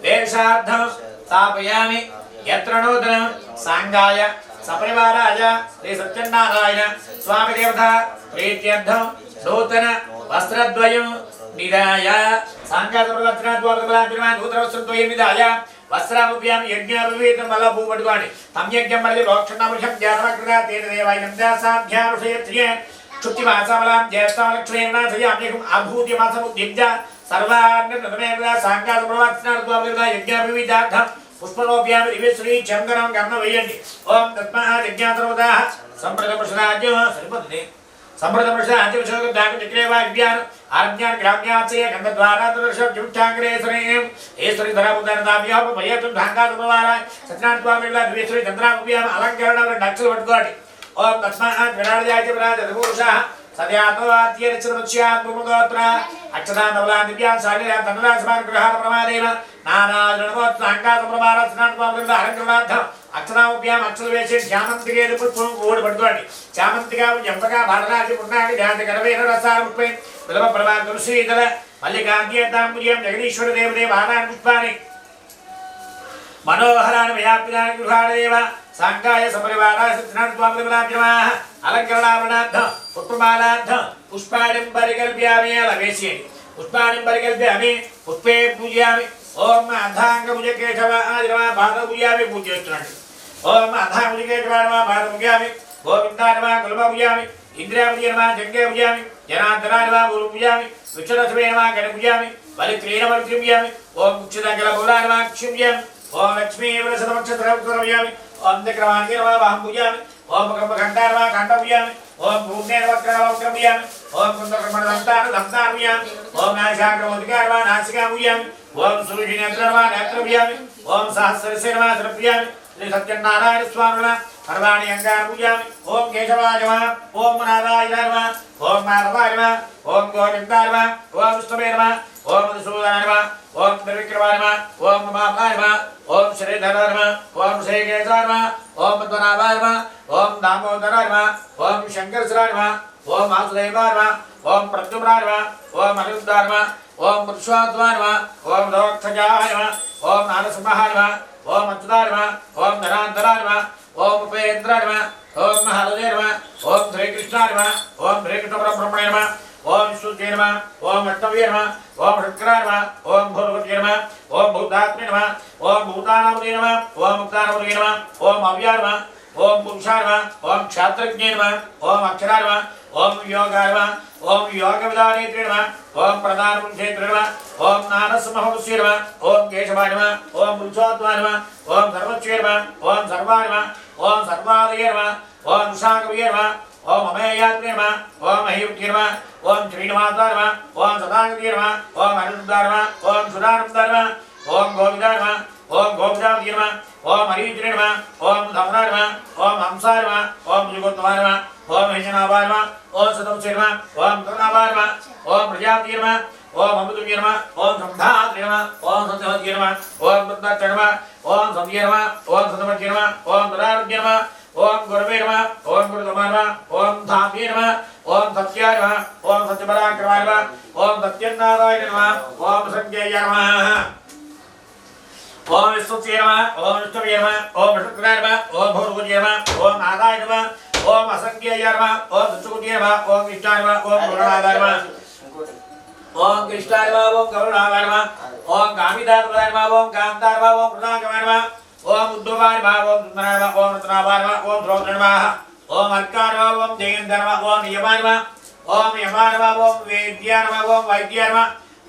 వేషార్థం స్థాపయామి యత్ర నూతనం సాంగాయ సపరివారాయ శ్రీ సత్యనారాయణ స్వామి దేవత ప్రీత్యర్థం నూతన వస్త్రద్వయం నిదాయ సాంగాత ప్రవచనాద్వారబలాద్రిమాన్ నూతన వస్త్రద్వయం నిదాయ వస్త్రాముప్యామి యజ్ఞాపవీతం వల్ల భూపట్టుకోండి తం యజ్ఞం మళ్ళీ రోక్షణమృషం జ్ఞానమకృత తేన దేవాయ నందాసాధ్యానుషయత్రియే క్షుప్తిమాసమలాం జ్యేష్ఠాలక్ష్మీర్నాథయామ్యహం అభూతిమాసముద్యుజ్య సర్వాన్యతమేవ సాంగాత ప్రవచనాద్వారబలా యజ్ఞాపవీతార్థం పుష్పలోప్యామి దివ్యశ్రీ చందనం గర్ణ వేయండి. ఓం తస్మాత్ యజ్ఞాతర్వదాః సంప్రదపృషరాజ్య సరిపోతుంది. సంప్రదపృషరాజ్యవిషోగం దాకు చక్రేవా విద్యాన్ ఆజ్ఞాన్ గ్రామ్యాచయ గంధద్వారా దుర్షభ్యుష్టాంగ్రేశ్వరీం ఈశ్వరి ధరాముదానదాభ్యాప భయతుం ఢాంగాదుపవారాయ సత్యనారాయణ దివ్యశ్రీ చంద్రాభ్యాం అలంకరణ డక్షలు పట్టుకోండి. ఓం తస్మాత్ విరాజాయ విరాజపురుషః సద్యాత్మవాద్యరచనముచ్యాత్మగోత్ర అక్షరానవలా దివ్యాన్ సాగిరా తండ్రాసమాన గృహాల ప్రమాదేన నానాజనమోత్స అంగాసప్రమార స్నానపాముల అలంకరణార్థం అక్షరాభ్యాం అక్షలు వేసి చామంతికేది పుష్పం ఓడి పట్టుకోండి. చామంతిగా ఎంపగా భారరాజి పున్నాడి జాతి గరవేర రసాముపై విలవ ప్రభా తులసీదల మల్లికాంత్యేతాంబుజం జగదీశ్వర దేవదేవ ఆనాని పుష్పాని మనోహరాన్ని వ్యాప్తిదాని గృహాడదేవ సాంగాయ సపరివారాయ సత్యనారాయణ అలంకరణాభరణార్థం పుష్పమాలార్థం పుష్పాణిం పరికల్ప్యామి. అలా వేసేయండి. పుష్పాణిం పరికల్ప్యామి పుష్పే పూజయామి. ఓం అధాంగ భుజ కేశవ పాద పూజయామి. పూజ చేస్తున్నాడు. ఓం అధాంగ భుజ కేశవ పాద పూజయామి. గోవిందానమా కులమ పూజయామి. ఇంద్రియాభుజనమా జంగే పూజయామి. జనార్దనానమా గురు పూజయామి. విశ్వరథమేనమా గణ పూజయామి. బలిక్రీణ బలిక్రీ పూజయామి. ఓం కుక్షితంగల పౌరానమా క్షిప్యామి. ఓం లక్ష్మీ వృషభక్షత్రయామి. ఓం దిక్రమానికి నమా వాహం పూజయామి. ఓం కంఠానమా కంఠ పూజయామి. ఓం భూమ్నే వక్రవక్ర పూజయామి. ఓం కుందకర్మణ దంతాన దంతాన పూజయామి. ఓం నాశాగ్రమోదికారమా నాసికా పూజయామి. ఓం సురుచినేత్రమా నేత్ర పూజయామి. ఓం సహస్రశిరమా శిర పూజయామి. శ్రీ సత్యనారాయణ స్వామిన సర్వాణి అంగా పూజయామి. ఓం కేశవాయ నమః. ఓం నారాయణ నమః. ఓం మాధవాయ నమః. ఓం గోవిందాయ నమః. ఓం విష్ణువే నమః. ఓం మధుసూదనాయ నమః. ఓం త్రివిక్రమాయ నమః. ఓం మహాకాయ నమః. ఓం శ్రీధరాయ నమః. ఓం శ్రీకేశాయ నమః. ఓం పద్మనాభాయ నమః. ఓం దామోదరాయ నమః. ఓం శంకరసురాయ నమః. ఓం వాసుదేవాయ నమః. ఓం ప్రద్యుమ్నాయ నమః. ఓం అనిరుద్ధాయ నమః. ఓం పురుషోత్తమాయ నమః. ఓం రోక్షజాయ నమః. ఓం నరసింహాయ నమః. ఓం అచ్యుతాయ నమః. ఓం ధనాంతరాయ నమః. ఓం ఉపేంద్రాయ నమః. ఓం మహారజే నమః. ఓం శ్రీకృష్ణాయ నమః. ఓం శ్రీకృష్ణ పరబ్రహ్మణే నమః. ఓం విష్ణుజే నమః. ఓం విష్ణవే నమః. ఓం శంకరాయ నమః. ఓం భూర్భుజే నమః. ఓం భూతాత్మే నమః. ఓం భూతానామదే నమః. ఓం ముక్తానామదే నమః. ఓం అవ్యాయ నమః. ఓం పురుషాయ నమః. ఓం క్షాత్రజ్ఞే నమః. ఓం అక్షరాయ నమః. ఓం యోగాయ నమః. ఓం యోగ విధానేత్రే నమః. ఓం ప్రధాన పురుషేత్రే నమః. ఓం నానసింహవస్య నమః. ఓం కేశవాయ నమః. ఓం పురుషోత్తమాయ నమః. ఓం సర్వస్య నమః. ఓం సర్వాయ నమః. ఓం సర్వాదయ నమః. ఓం విశాఖవే నమః. ఓం అమేయాత్రే నమః. ఓం మహీవృత్యే నమః. ఓం శ్రీనివాసాయ నమః. ఓం సదానందే నమః. ఓం అనిరుద్ధాయ నమః. ఓం సుధానందాయ నమః. ఓం గోవిందాయ నమః. ఓం గోవిందాయ నమః. ఓం హరీశ్వరే నమః. ఓం ధమనాయ నమః. ఓం హంసాయ నమః. ఓం జగోత్తమాయ నమః. ఓం హేషనాభాయ నమః. ఓం సతంసే నమః. ఓం ధనాభాయ నమః. ఓం ప్రజాపతి నమః. ఓం అమృతవ్య నమః. ఓం సంధాత్రే నమః. ఓం సత్యవత్య నమః. ఓం వృద్ధాక్ష నమః. ఓం సంధ్య నమః. ఓం సతమత్య నమః. ఓం దురారోగ్య నమః. ఓం గురవే నమః. ఓం గురుతమాయ నమః. ఓం ధామ్యే నమః. ఓం సత్యాయ నమః. ఓం సత్యపరాక్రమాయ నమః. ఓం సత్యనారాయణ నమః. ఓం సంజయ నమః. ఓం విశ్వస్య నమః. ఓం విష్ణవే నమః. ఓం విష్ణుక్రాయ నమః. ఓం భూర్భుజే నమః. ఓం నాదాయ నమః. ఓం అసంఖ్యాయ నమః. ఓం విష్ణుకుటే నమః. ఓం కృష్ణాయ నమః. ఓం కరుణాదాయ నమః. ఓం కృష్ణాయ నమః. ఓం కరుణాదాయ నమః. ఓం కామిదాయ నమః. ఓం కాంతాయ నమః. ఓం కృతాంగమాయ నమః. ఓం ఉద్ధవాయ నమః. ఓం సుందరాయ నమః. ఓం రత్నాభాయ నమః. ఓం శ్రోత్ర నమః. ఓం అర్కాయ నమః. ఓం జయంత నమః. ఓం నియమాయ నమః. ఓం యమాయ నమః. ఓం వేద్యాయ నమః. ఓం వైద్యాయ నమః.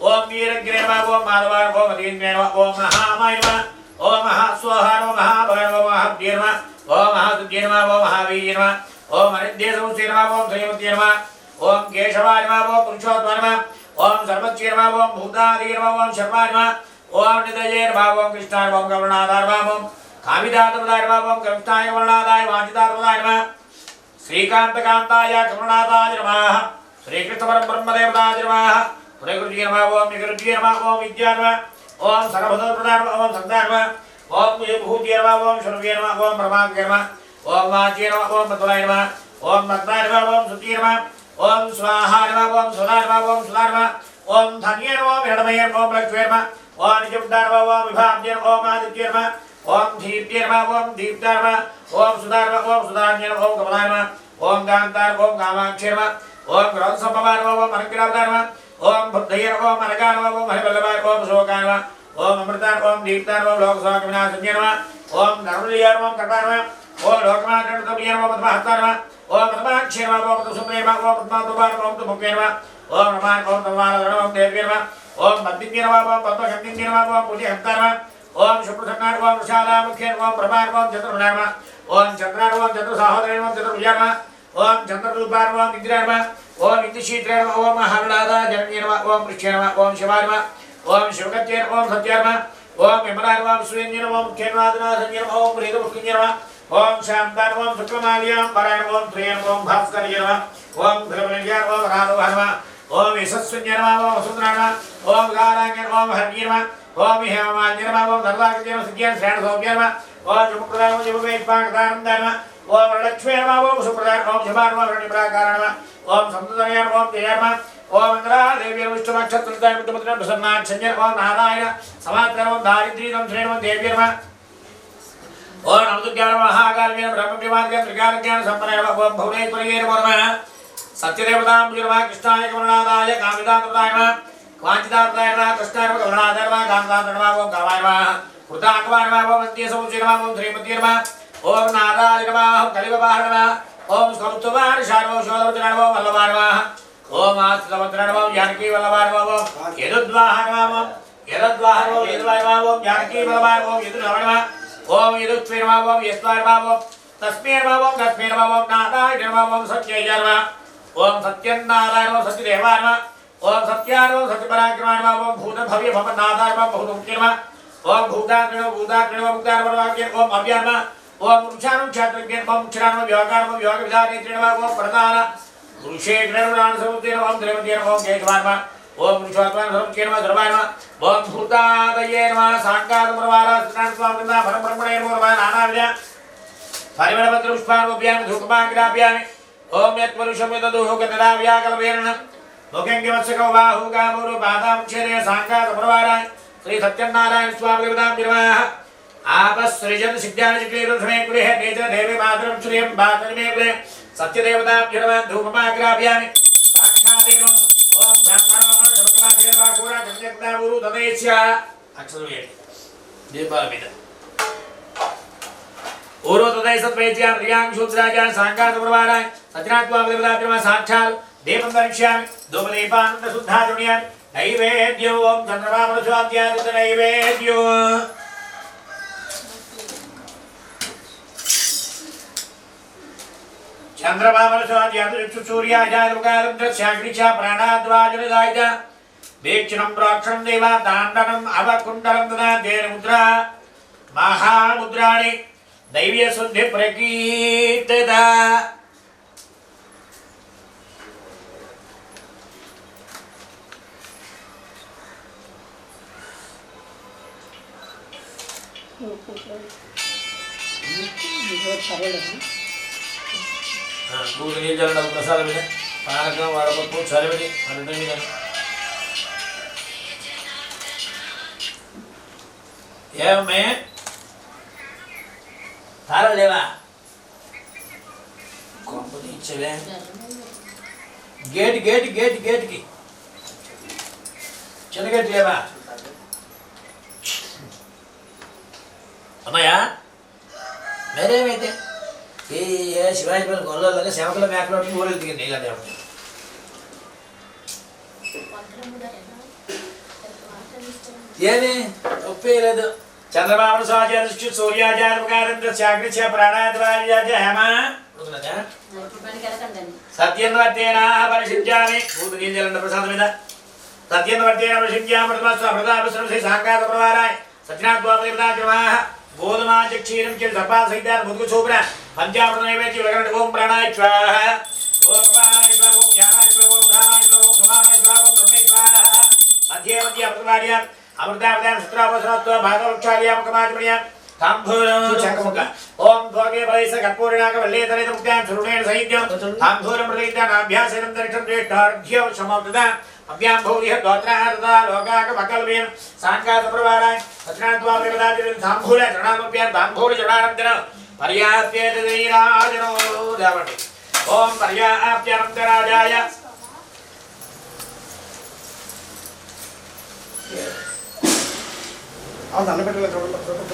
ఓం వీరగ్రే నమః. ఓం మాధవాయ నమః. ఓం అతీంద్రే నమః. ఓం మహామాయ నమః. ఓం మహాస్వాహ నమః. మహాభయ నమః. ఓం మహాబ్దే నమః. ఓం మహాసుజ్జే నమః. ఓం మహావీర్య నమః. ఓం అనిర్దేశముచ్చే నమః. ఓం శ్రీమత్యే నమః. ఓం కేశవాయ నమః. ఓం పురుషోత్తమాయ నమః. ఓం సర్వజ్ఞే నమః. ఓం భూతాదిగే నమః. ఓం శర్మాయ నమః. ఓం నిదయే నమః. ఓం కృష్ణాయ నమః. ఓం కరుణాదాయ నమః. ఓం కామిదాతపదాయ నమః. ఓం కృష్ణాయ కరుణాదాయ వాంఛితార్థపదాయ నమః. శ్రీకాంతకాంతాయ కరుణాదాయ నమః. శ్రీకృష్ణ పరబ్రహ్మదేవతాయ నమః. శ్రీగురుజీ నమః. ఓం విగురుజీ నమః. ఓం విద్యా నమః. ఓం సర్వభూతప్రదాయ నమః. ఓం సందాయ నమః. ఓం భూతి నమః. ఓం శృంగే నమః. ఓం బ్రహ్మాగ్రే నమః. ఓం వాచ్యే నమః. ఓం మధురాయ నమః. ఓం మగ్నాయ నమః. ఓం శుచి నమః. ఓం స్వాహా నమః. ఓం సుధా నమః. ఓం సుధా నమః. ఓం ధన్యే నమః. ఓం హిరణమయ నమః. ఓం లక్ష్మీ నమః. ఓం నిజముద్దా నమః. ఓం విభాజ్య నమః. ఓం ఆదిత్య నమః. ఓం దీప్య నమః. ఓం దీప్త నమః. ఓం సుధా నమః. ఓం సుధాన్య నమః. ఓం కమలాయ నమః. ఓం కాంతాయ. ఓం కామాక్షి నమః. ఓం క్రోధసంభవాయ నమః. ఓం అనుగ్రహాయ నమః. ఓం బుద్ధయ నమః. ఓం అనగాయ నమః. ఓం హరివల్లభాయ. ఓం శోకాయ నమః. ఓం అమృతాయ. ఓం దీప్తాయ. ఓం లోకశోక వినాశన్య నమః. ఓం ధర్మలీయ నమః. ఓం కటాయ నమః. ఓం లోకమాత్రయ నమః. పద్మహస్తాయ నమః. ఓం పద్మాక్షి నమః. ఓం పద్మసుప్రియ నమః. ఓం పద్మాతుపాయ నమః. ఓం తుముఖ్య నమః. ఓం నమః. ఓం తమాల నమః. ఓం దేవ్య నమః. ఓం పద్మిన్య నమః. ఓం పద్మగంధిన్య నమః. ఓం పుణ్యహస్తాయ నమః. ओम शुभ्रसन्नार ओम वृषालामुख्येन ओम प्रभार ओम चतुर्नाम ओम चंद्रार ओम चतुर्साहोदरेण ओम चतुर्भुजार्म ओम चंद्ररूपार ओम इंद्रार्म ओम इंद्रशीत्रार्म ओम महाबलादा जननीर्म ओम वृक्षेर्म ओम शिवार्म ओम शिवकत्येर्म ओम सत्यार्म ओम विमलार्म ओम सुरेन्द्रम ओम खेन्वादनासंयर्म ओम प्रीतमुख्यर्म ओम शांतान ओम शुक्लमाल्यां परायण ओम प्रियं ओम भास्कर्यर्म ओम भ्रमण्यार्म ओम राघवर्म ओम यशस्विन्यर्म ओम सुंदरार्म ओम गाराङ्गर्म ओम हर्यर्म ओम हेममान्यर्म ओम सर्वाग्यर्म सिद्ध्यं श्रेणसौम्यर्म ओम शुभप्रदान ओम शुभवेत्पाकदानं धर्म ओम लक्ष्मीर्म ओम सुप्रदान ओम शुभार्म रणिप्राकारणम ओम समुद्रयर्म ओम जयर्म ओम इंद्रा देव्यर्म विष्णुमक्षत्रदाय मुद्दमुद्रं प्रसन्नाक्षन्यर्म ओम नारायण समात्रम ओम दारिद्र्यं श्रेणम देव्यर्म ओम नमदुर्गार्म महाकाल्यर्म ब्रह्मविमार्गं त्रिकालज्ञान संपन्नर्म ओम भुवनेश्वर्यर्म नमः सत्यदेवतां पूजनम कृष्णाय कमलनाथाय कामिदानप्रदाय नमः वाञ्छितार्थाय नमः कृष्णाय कमलनाथाय नमः कामिदानप्रदाय नमः ओम कामाय नमः कृताङ्गवाय नमः ओम अन्त्यसमुच्चय नमः ओम श्रीमती नमः ओम नारायण नमः ओम कलिववाहन नमः ओम स्कौस्तुवार शार्वो शोधवद्र नमः ओम वल्लभाय नमः ओम आस्त्रवद्र नमः ओम जानकी वल्लभाय नमः ओम यदुद्वाहन नमः ओम यदुद्वाहन ओम यदुवाय नमः ओम जानकी वल्लभाय ओम यदुनमः नमः ओम यदुत्वे नमः ओम यस्वाय नमः ओम तस्मै नमः ओम तस्मै नमः ओम नारायण नमः ओम सत्याय नमः ओम सत्यनारायण ओम सत्यदेवाय नमः ओम सत्याय ओम सत्यपराक्रमाय नमः ओम भूतभव्य भवनाथाय नमः भूतमुख्य नमः ओम भूताग्निनो भूताग्निनो भूताग्निनो ओम अव्याय नमः ओम वृक्षाणं क्षात्रज्ञं ओम क्षराणं व्योगाणं व्योगविधानेत्रेण ओम प्रधान पुरुषेण समुद्रेण ओम द्रवतेन ओम केशवाय नमः ओम वृक्षात्मान सर्वकेन नमः सर्वाय नमः ओम भूतादये नमः सांगादमरवारा स्नानस्वामिना परमब्रह्मणे नमः नानाविध परिमलपत्र पुष्पाणोऽभ्यां धूपमाग्राभ्यामि ओम यत्पुरुषं यददुः कतदाव्याकल्पेन मुखंगिमत्सको बाहुगामुरु पादामुच्छेदे सांगादमरवाराय श्री सत्यनारायण स्वामी देवतां निर्वाह आपसृजन सिद्धानि चिक्लेरुषमे कुले नेत्र देवी मातरं श्रियं भातमे कुले सत्यदेवतां निर्वाह धूपमाग्राभ्यामि साक्षादेव ओम ब्रह्मणो शबकमासेवा कुरा कन्यक्ता गुरु तदेस्य अक्षरये दीपालमिद ओरो तदै सत्वेज्या प्रियां शूद्राजान सांगादमरवाराय सत्यनाथ स्वामी देवतां निर्वाह साक्षात् देवं दर्शयामि धूपदीपानन्द शुद्धाजुनियामि नैवेद्यो ओम चंद्रमामनुस्वाद्यादित नैवेद्यो चंद्रमामनुस्वाद्यादित सूर्याजानुकारं दस्याग्निचा प्राणाद्वाजनदायित वेक्षणं प्रोक्षणं देवा ताण्डनं अवकुण्डलं ददातेन मुद्रा महामुद्राणि दैवीय शुद्धि प्रकीर्तिता दूध नील प्रसाद पानक वड़पप्पु चरवड़ी में थारा लेवा चले गेट गेट गेट गेट की चल गेट लेवा अम्मया मेरे में थे ये शिवाजी पर गोल्ला लगे सेवकला मैकलो नहीं बोले दिखे नहीं लगे हमने ये नहीं उप्पे ले दो चंद्रबाबु साजिया दृष्टि सूर्या जान मुकारंद चाकरी छे प्राणाद्वार जाजे हेमा रुकना जा सत्यन्वर्तेना परिशिष्यामि भूत नीलंद प्रसाद में सत्यन्वर्तेना परिशिष्यामि प्रथमस्व प्रताप सर्वसे सांगात प्रवाराय सत्यनाथ स्वामी देवता जवाह गोधमाच क्षीरं च सपा सहितान मुद्गु छोपरा पंचामृत नैवेद्य लगन ओम प्राणाय स्वाहा ओम प्राणाय स्वाहा ओम ध्यानाय स्वाहा ओम धानाय स्वाहा ओम समानाय स्वाहा ओम ब्रह्मे स्वाहा मध्ये मध्ये अमृतवार्यां अमृतावतां सुत्रावसरत्व भागवक्षार्यां कमाजमणियां तांभूरं चक्रमुख ओम भोगे भयस कर्पूरणाक वल्लेतरेत मुक्तां सुरुणेन सहित्यं तांभूरं प्रदीप्तानाभ्यासेनं दर्शनं द्वेष्टार्घ्य समाप्तदा अभ्यां भौरिह दोत्रार्धा लोकाक वकल्पेन सांगात प्रवाराय सत्यनाथ स्वामी देवतां तांभूर चरणामभ्यां तांभूर चरणानंतर पर्याप्येतैराजनो दावणि ओम पर्याप्यनन्तराजाय ఆ దండ పెట్టలే చూడండి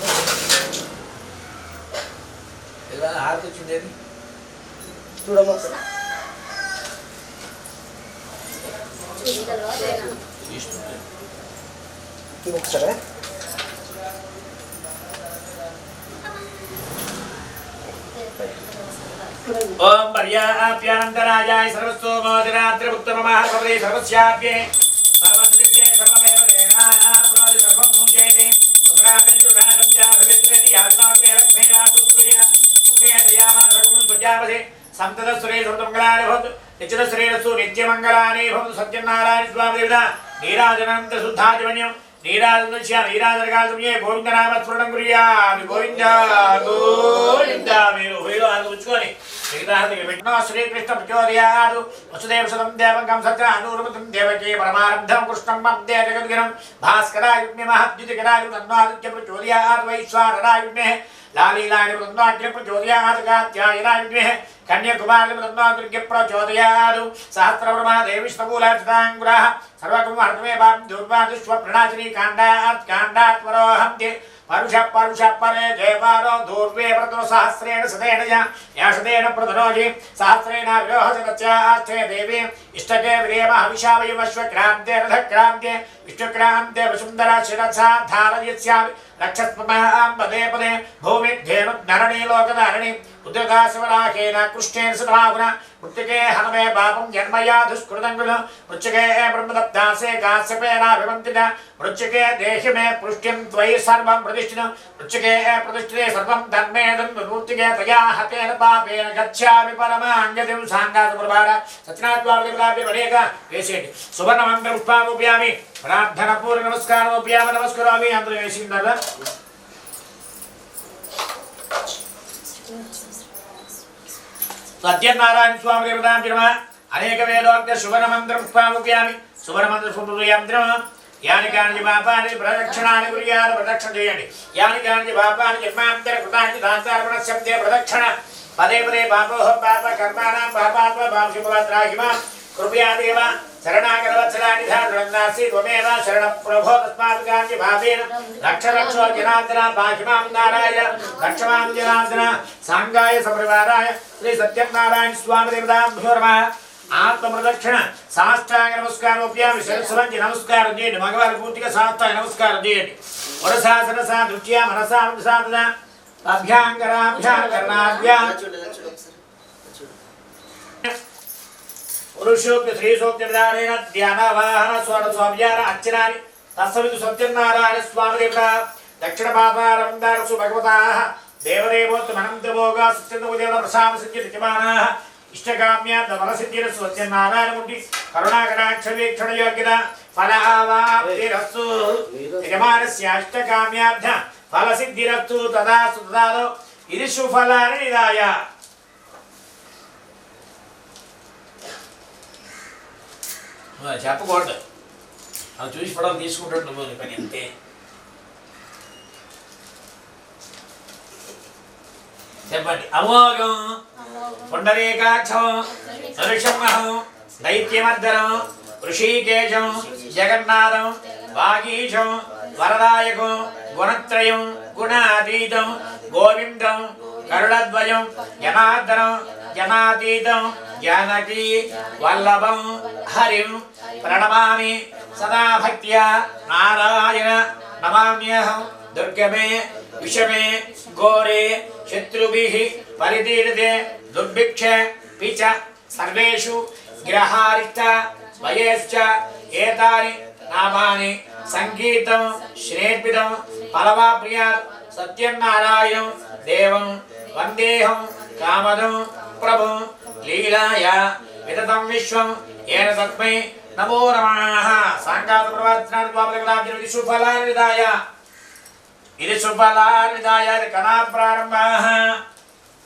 ఇలా హారతి చూడండి చూడమ్మా ఒకసారి ओम पर्याप्यानंतराजाय सर्वस्तोमोदिरात्रिमुक्तमहाभवते सर्वस्याप्ये सर्वसिद्धे सर्वमेव तेना पुरादि सर्वं मुञ्चेति सुमरागञ्जुरागं च भवित्रेति याज्ञाग्ने लक्ष्मीना सुप्रिया मुखेतयामा सर्वं सुजापसे संततस्वरे सर्वमङ्गलानि भवतु नित्यतस्वरेरस्तु नित्यमङ्गलानि भवतु सत्यनारायण स्वामी देवता नीराजनन्त शुद्धादिवन्यं नीराजनस्य नीराजनकालसमये गोविन्दनामस्मरणं कुर्यामि गोविन्द गोविन्द మీరు వేలో అది ఉంచుకొని విగ్రహానికి శ్రీకృష్ణ ప్రచోదయాదు వసుదేవ సుతం దేవం కంసత్ర అనురూపం దేవకీ పరమారంధం కృష్ణం వందే జగద్గురం భాస్కరాయుగ్ని మహద్యుతికరాయు తన్వాదిత్య ప్రచోదయాదు వైశ్వానరాయుగ్నే లాలీలాని ప్రచోదయాగ్ని ప్రచోదయాదు కాత్యాయనాయుగ్నే కన్యాకుమారి ప్రచోదయాగ్ని ప్రచోదయాదు సహస్రవర్మా దేవిష్ణకూలాచితాంగురాః సర్వకుమార్తమే బాం దుర్వాదుష్వ ప్రణాచిని కాండాత్ కాండాత్వరోహంతి పరుష పరుష పరే జయవారో దూర్వే ప్రతో సహస్రేణ సదేన యాషదేన ప్రధనోజి సహస్రేణ విరోహజనత్యాస్తే దేవి ఇష్టకే విరేమ హవిషావయ వశ్వక్రాంతే రథక్రాంతే విష్ణుక్రాంతే వసుందర శిరసా ధారయస్యామి రక్షస్మమాం పదే పదే భూమిధ్యేను నరణీ లోకధారణి ఉద్రదాశివరాకేన కృష్ణేన సదాగుణ మృత్తికే హనమే పాపం జన్మయా దుష్కృతం కృతం మృత్తికే బ్రహ్మదప్తాసే కాశ్యపేనాభివంతిన మృత్తికే దేహి మే పుష్టిం త్వయి సర్వం ప్రతిష్ఠిత మృత్తికే ప్రతిష్ఠితే సర్వం ధర్మేదం మృత్తికే తయా హతేన పాపేన గచ్ఛామి పరమాంగతిం సాంగాత ప్రభార సత్యనాథ్వాదిగులాభి వడేక వేసేయండి సువర్ణమంత్ర పుష్పాముప్యామి ప్రార్థన పూర్వ నమస్కారముప్యామి నమస్కరామి అందరూ వేసిందారా సత్యనారాయణ స్వామి దేవతాం తిరుమ అనేక వేదోక్త శుభనమంత్రం పుష్పాముప్యామి శుభనమంత్ర పుష్పయంత్రం యాని కాని పాపాని ప్రదక్షిణాన్ని కుర్యాత్ ప్రదక్షిణ చేయండి యాని కాని పాపాని జన్మాంతర కృతాని దాంతార్పణ శబ్దే ప్రదక్షిణ పదే పదే పాపోహ పాప కర్మాణం పాపాత్మ పాపశుభవత్రాహిమ కృపయా దేవ శరణాగరవత్సలాని ధారణాసి త్వమేవ శరణ ప్రభో తస్మాత్ కాంచి భావేన రక్ష రక్షో జనార్దన పాహిమాం నారాయణ రక్షమాం జనార్దన సాంగాయ సపరివారాయ శ్రీ సత్యనారాయణ స్వామి దేవతాభ్యో నమః ఆత్మ ప్రదక్షిణ సాష్టాంగ నమస్కారోప్యామి శిరస్సు నమస్కారం చేయండి మగవారు పూర్తిగా సాష్టాంగ నమస్కారం చేయండి వరసా సరసా దృష్ట్యా మనసా సాధన అభ్యాంగరాభ్యాంగరణాభ్యాం పురుషోక్తి శ్రీసూక్తి విధానేన ధ్యాన వాహన స్వర స్వాభ్యాన అర్చనాని తస్సవితు సత్యనారాయణ స్వామి దేవత దక్షిణ పాపారందారసు భగవతాః దేవదేవోత్తమనంతభోగా సత్యదేవత ప్రసాద సిద్ధి నిత్యమానాః ఇష్టకామ్య ఫలసిద్ధిర సత్యనారాయణమూర్తి కరుణాకటాక్ష వీక్షణ యోగ్యత ఫలావాప్తిరస్తు యజమానస్య ఇష్టకామ్యార్థ ఫలసిద్ధిరస్తు తదాస్తు తదాదో ఇది సుఫలాని నిదాయ చెప్పకూడదు అది చూసి పడవ తీసుకుంటాడు నువ్వు పని అంతే చెప్పండి అమోఘం పుండరీకాక్షం నృసింహం దైత్యమర్దనం ఋషికేశం జగన్నాథం వాగీశం వరదాయకం గుణత్రయం గుణాతీతం గోవిందం కరుణద్వయం జనార్దనం జనాతీతం జానకీ వల్లభం హరిం ప్రణమామి సదా భక్త్యా నారాయణ నమామ్యహం దుర్గమే విషమే ఘోరే శత్రుభిః పరితీర్తే దుర్భిక్ష పిచ సర్వేషు గ్రహారిష్ట వయేశ్చ ఏతాని నామాని సంగీతం శ్రేర్పితం ఫలవాప్రియాత్ సత్యనారాయణం దేవం వందేహం కామదం ప్రభుం లీలాయ విదతం విశ్వం ఏన తస్మై నమో నమః సాంగాత ప్రవచనాన్ని ద్వాపరగలాభ్యం ఇది సుఫలానిదాయ ఇది సుఫలానిదాయ ఇది కణా ప్రారంభాః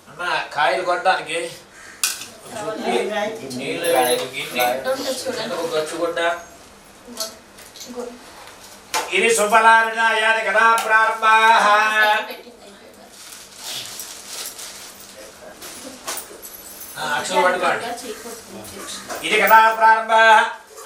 అన్న కాయలు కొట్టడానికి నీళ్ళు గచ్చుగుడ్డ ఇది సుఫలానిదాయ ఇది కణా ప్రారంభాః అక్షరం పట్టుకోండి ఇది కథా ప్రారంభ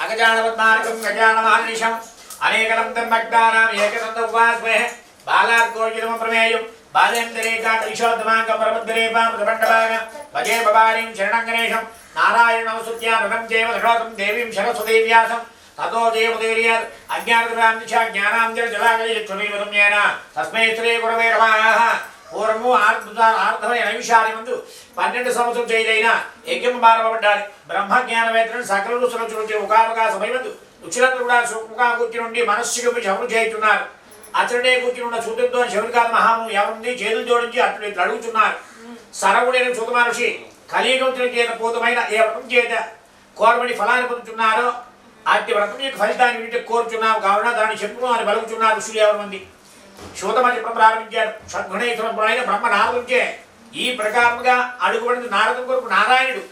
అగజానవద్మానకం గజానమహర్నిశం అనేకదంతం భక్తానాం ఏకదంతం ఉపాస్మహే బాలార్కోజితం ప్రమేయం బాలేంద్రేకాశోత్తమాంగం పరమద్రేపాం ప్రబండభాగ భజే బబారీం శరణం గణేశం నారాయణం సుత్యానం దేవ ధృతం దేవీం సరస్వదేవ్యాసం తతో దేవదేర్యాత్ అజ్ఞానకృతాంశ జ్ఞానాంజల జలాగలిచునీవరుణ్యేన తస్మై శ్రీ గురవే నమః పూర్వము ఆర్ధమైన నిమిషాల ముందు 12 సంవత్సరం చేయలైన యజ్ఞం బారబడ్డాలి. బ్రహ్మజ్ఞానవేత్తలను సకల రుచులు ఒకనొక సమయమందు రుచులందరూ కూడా సుఖముగా కూర్చుని నుండి మనస్సుకి శవరు చేయుతున్నారు. అతడే కూర్చుని ఉన్న సూర్యుడితో శివునికాల మహాము ఎవరుంది చేతులు జోడించి అతడు ఇట్లా అడుగుతున్నారు. సరవుడైన సూత మహర్షి కలియుగం చేత పూతమైన ఏ వ్రతం చేత కోరబడి ఫలాన్ని పొందుతున్నారో అట్టి వ్రతం యొక్క ఫలితాన్ని వింటే కోరుచున్నావు కావున దాన్ని చెప్పును అని బలుగుతున్నారు ఋషులు ఎవరు మంది. శూతమని చెప్పడం ప్రారంభించాడు. సద్గుణైన బ్రహ్మ నారదునికే ఈ ప్రకారముగా అడుగుబడింది నారదు కొరకు నారాయణుడు.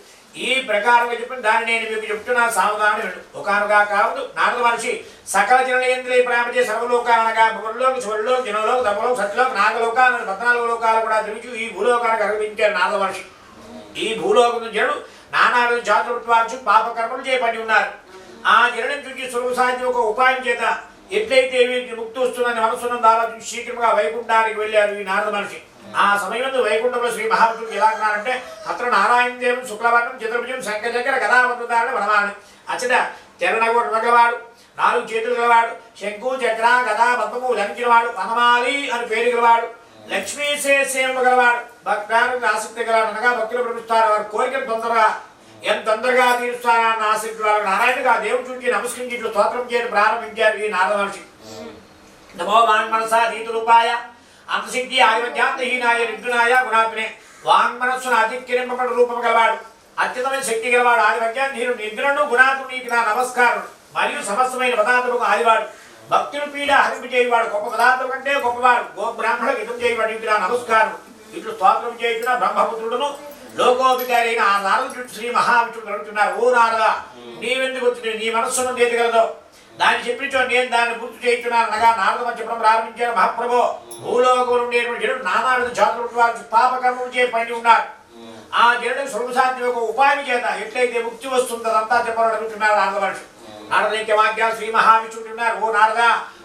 ఈ ప్రకారంగా చెప్పిన దాన్ని నేను మీకు చెప్తున్నా సావధానం విను. ఒకనగా కావద్దు నారద మహర్షి సకల జనలేంద్రియ ప్రేమచే సర్వలోకాలనగా భూలోకి శివుల్లోకి జనంలోకి దమలోకి సత్యలోకి నాగలోకాలను 14 లోకాలు కూడా తిరిగి ఈ భూలోకానికి అర్పించారు నారద మహర్షి. ఈ భూలోకం జనుడు నానా జాతృత్వాలు పాపకర్మలు చేపట్టి ఉన్నారు. ఆ జనం చూసి సులువు సాధ్యం ఒక ఉపాయం చేత ఎట్లయితే వీరికి ముక్తి వస్తుందని మనసున్న ఆలోచించి శీఘ్రంగా వైకుంఠానికి వెళ్ళారు ఈ నారద మహర్షి. ఆ సమయంలో వైకుంఠంలో శ్రీ మహావిష్ణువు ఎలా అన్నారంటే అతను నారాయణ దేవుడు శుక్లవర్ణం చతుర్భుజం శంఖచక్ర గదావంతుదారుడు వనమాడు అచ్చట చరణగోడు గలవాడు 4 చేతులు గలవాడు శంకు చక్ర గదా పద్మము లంకినవాడు వనమాలి అని పేరు గలవాడు లక్ష్మీసేమ గలవాడు భక్తానికి ఆసక్తి గలవాడు అనగా భక్తులు ప్రమిస్తారు. వారి కోరికలు ఎంత తొందరగా తీరుస్తారన్న ఆసక్తి వాళ్ళు నారాయణగా దేవుడు చూసి నమస్కరించి ఇట్లు స్తోత్రం చేయడం ప్రారంభించారు ఈ నారద మహర్షి. నమో వాంగ్మనసా నీతురూపాయ అంతశక్తి ఆదిమధ్యాంతహీనాయ నిర్గుణాయ గుణాత్మనే వాంగ్మనస్సును అతిక్రమింపబడి రూపం గలవాడు అత్యుతమైన శక్తి గలవాడు ఆదిమధ్యాంతహీనుడు నిర్గుణుడు గుణాత్ముడు నీకు నా నమస్కారం మరియు సమస్తమైన పదార్థములకు ఆదివాడు భక్తులు పీడ హరింపు చేయవాడు గొప్ప పదార్థం కంటే గొప్పవాడు గో బ్రాహ్మణులకు హితం చేయవాడు నీకు నా నమస్కారం ఇట్లు స్తోత్రం చేయుచున్న బ్రహ్మపుత్రుడును లోకోపికారైన ఆ నారదుడు శ్రీ మహావిష్ణువు అడుగుతున్నారు. ఓ నారద నీవెందుకు వచ్చి నీ మనస్సును దేతగలదో దాన్ని చెప్పించో నేను దాన్ని పూర్తి చేయించున్నాను అనగా నారద చెప్పడం ప్రారంభించారు. మహాప్రభో భూలోకంలో ఉండేటువంటి జనుడు నానా విధ జాతృత్వాలు పాపకర్మలు చే పండి ఉన్నారు. ఆ జనుడు సులభసాధ్యం ఒక ఉపాయం చేత ఎట్లయితే ముక్తి వస్తుందో అదంతా చెప్పాలని అడుగుతున్నారు నారద మహర్షి. నారదైక్య వాక్యాలు శ్రీ మహావిష్ణువు ఉన్నారు. ఓ నారద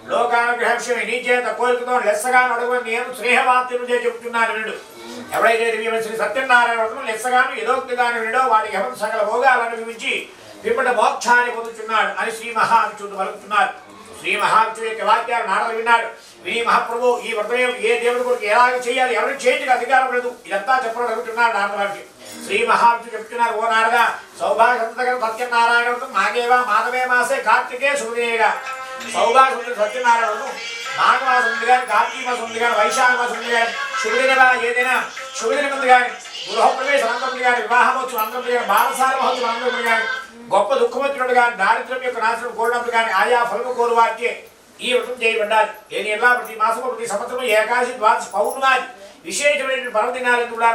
లోకానుగ్రహం నీ చేత కోరికతో లెస్సగా అడుగు నేను స్నేహవాత్యులు చే చెబుతున్నాను వినుడు. ఎవరైతే శ్రీ సత్యనారాయణ వ్రతం లెస్సగాను యథోక్తిగాను వినడో వాడికి ఎవరు సకల భోగాలను అనుభవించి పిమ్మట మోక్షాన్ని పొందుతున్నాడు అని శ్రీ మహావిష్ణువు పలుకుతున్నారు. శ్రీ మహావిష్ణువు యొక్క వాక్యాలు నారద విన్నాడు. విని మహాప్రభు ఈ వ్రతం ఏ దేవుడి కొరకు ఎలాగ చేయాలి ఎవరికి చేయడానికి అధికారం లేదు ఇదంతా చెప్పడం అడుగుతున్నాడు నారద మహర్షి. శ్రీ మహావిష్ణువు చెప్తున్నారు. ఓ నారద సౌభాగ్య సత్యనారాయణ వ్రతం మాగేవా మాధవే మాసే కార్తికే శుభదేగా సౌభాగ్య సత్యనారాయణ వ్రతం మాఘమాసం ఉంది కానీ కార్తీక మాసం ఉంది కానీ వైశాఖ మాసం ఉంది కానీ శుభదినమా ఏదైనా శుభదిన ముందు కానీ గృహప్రవేశం అనంతరం కానీ వివాహమోత్సవం అనంతరం కానీ బాలసాల మహోత్సవం అనంతరం కానీ గొప్ప దుఃఖమొచ్చినప్పుడు కానీ దారిద్ర్యం యొక్క నాశనం కోరినప్పుడు కానీ ఆయా ఫలము కోరు వారికే ఈ వ్రతం చేయబడ్డాలి. ఏది ఎలా ప్రతి మాసము ప్రతి సంవత్సరం ఏకాదశి ద్వాదశి పౌర్ణమాది విశేషమైన పర్వదినాలు కూడా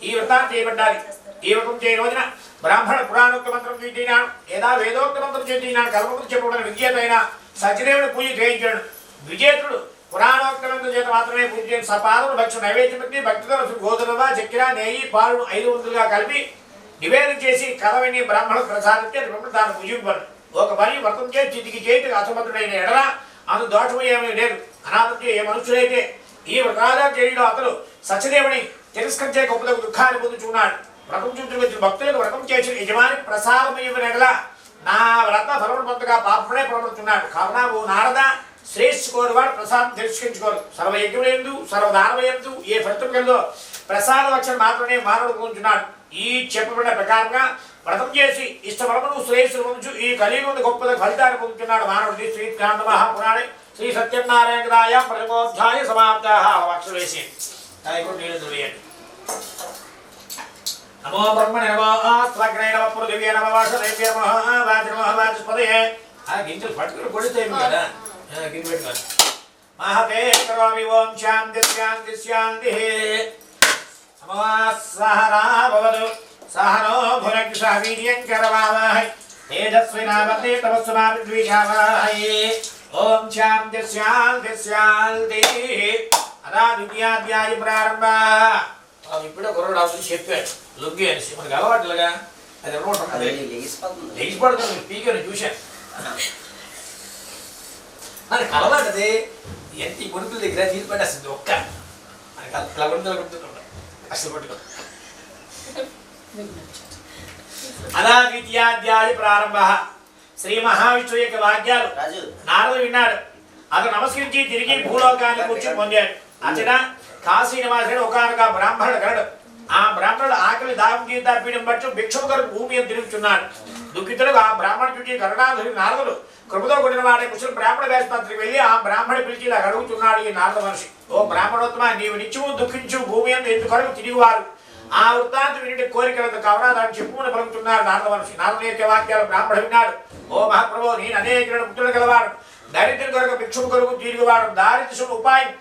ఈ వ్రతాన్ని చేయబడ్డాలి. ఈ వ్రతం చేయ రోజున బ్రాహ్మణ పురాణోక్త మంత్రం చేయించినాడు లేదా వేదోక్త మంత్రం చేయించినాడు కర్మములు చెప్పబడిన విజేతైన సత్యదేవుని పూజ చేయించాడు. విజేతుడు పురాణోక్త మంత్రం చేత మాత్రమే పూజ చేసిన సపాదుడు భక్ష నైవేద్యం పెట్టి భక్తితో గోధుమ చక్కెర నెయ్యి పాలు 500గా కలిపి నివేదన చేసి కథవిని బ్రాహ్మణులకు ప్రసాదించే దాన్ని పూజింపడు. ఒక పని వ్రతం చేసి చితికి చేతికి అసమర్థుడైన ఎడల అందు దోషము ఏమీ లేదు. అనాథంతో ఏ మనుషులైతే ఈ వ్రతాధార చేయడం అతడు సత్యదేవుని తిరస్కరించే గొప్పలకు దుఃఖాన్ని పొందుచున్నాడు. వ్రతం చుట్టూ వచ్చిన భక్తులకు వ్రతం చేసిన యజమాని ప్రసాదం ఇవ్వని ఎడల నా వ్రత ఫలమును పొందగా పాపడే పొందుతున్నాడు. కావున ఓ నారద శ్రేష్ఠ కోరువాడు ప్రసాదం తిరస్కరించుకోరు. సర్వయజ్ఞములందు సర్వదానమయందు ఏ ఫలితం కలదో ప్రసాద వక్షణ మాత్రమే మానవుడు పొందుతున్నాడు. ఈ చెప్పబడిన ప్రకారంగా వ్రతం చేసి ఇష్టఫలమును శ్రేయస్సును పొందుచు ఈ కలియుగం గొప్ప ఫలితాన్ని పొందుతున్నాడు మానవుడి. శ్రీకాంత మహాపురాణే శ్రీ సత్యనారాయణ ప్రథమోధ్యాయ సమాప్త అక్షరేసి నీళ్ళు వేయండి. నమో బ్రహ్మణే నమో స్వగ్నే నమః పృథివే నమః వాసుదేవ్యే నమః వాచ నమః వాచస్పతయే. ఆ గింజలు పట్టుకుని కొడితే కదా గింజ పెట్టుకోండి. మహతే కరోమి ఓం శాంతి శాంతి శాంతి. సహనా భవతు సహనో భునక్ష వీర్యం కరవావహై తేజస్వినావతే తపస్సుమా విద్విషావహై. ఓం శాంతి శాంతి శాంతి. అదా ద్వితీయాధ్యాయ ప్రారంభ. ఇప్పుడే గురుడు అవుతుంది చెప్పాడు లొగ్గి అనేసి మనకు అలవాటులుగా అది అలవాటు లెగిసిపడుతుంది పీకని చూశాను మనకు అలవాటు. అది ఎంత ఈ కొడుకుల దగ్గర నీళ్ళు పట్టేస్తుంది ఒక్క మనకి అలా కొడుతుంటాం అసలు పట్టుకో. అదా ద్వితీయాధ్యాయ ప్రారంభ. శ్రీ మహావిష్ణువు యొక్క వాక్యాలు నారదుడు విన్నాడు. అతను నమస్కరించి తిరిగి భూలోకానికి వచ్చి పొందాడు. అతడ కాశీ నివాసుడు ఒకనొక బ్రాహ్మణుడు కలడు. ఆ బ్రాహ్మణుడు ఆకలి దాహం చేత పీడం బట్టి భిక్షము కొరకు భూమి అని తిరుగుతున్నాడు. దుఃఖితుడు ఆ బ్రాహ్మణు చూచి కరుణాధుడి నారదుడు కృపతో కూడిన వాడి కుశల బ్రాహ్మణ వేషపత్రికి వెళ్ళి ఆ బ్రాహ్మణి పిలిచి ఇలా అడుగుతున్నాడు ఈ నారద మహర్షి. ఓ బ్రాహ్మణోత్తమ, నీవు నిత్యము దుఃఖించు భూమి అని ఎందుకొరకు తిరిగివారు ఆ వృత్తాంతం విని కోరికలతో కావున దాన్ని చెప్పుకుని పలుకుతున్నాడు నారద మహర్షి. నారదుని యొక్క వాక్యాలు బ్రాహ్మణుడు విన్నాడు. ఓ మహాప్రభు, నేను అనేక పుత్రులు గలవాడు, దరిద్రుని కొరకు భిక్షము కొరకు తిరిగివాడు, దారిద్ర్యం ఉపాయం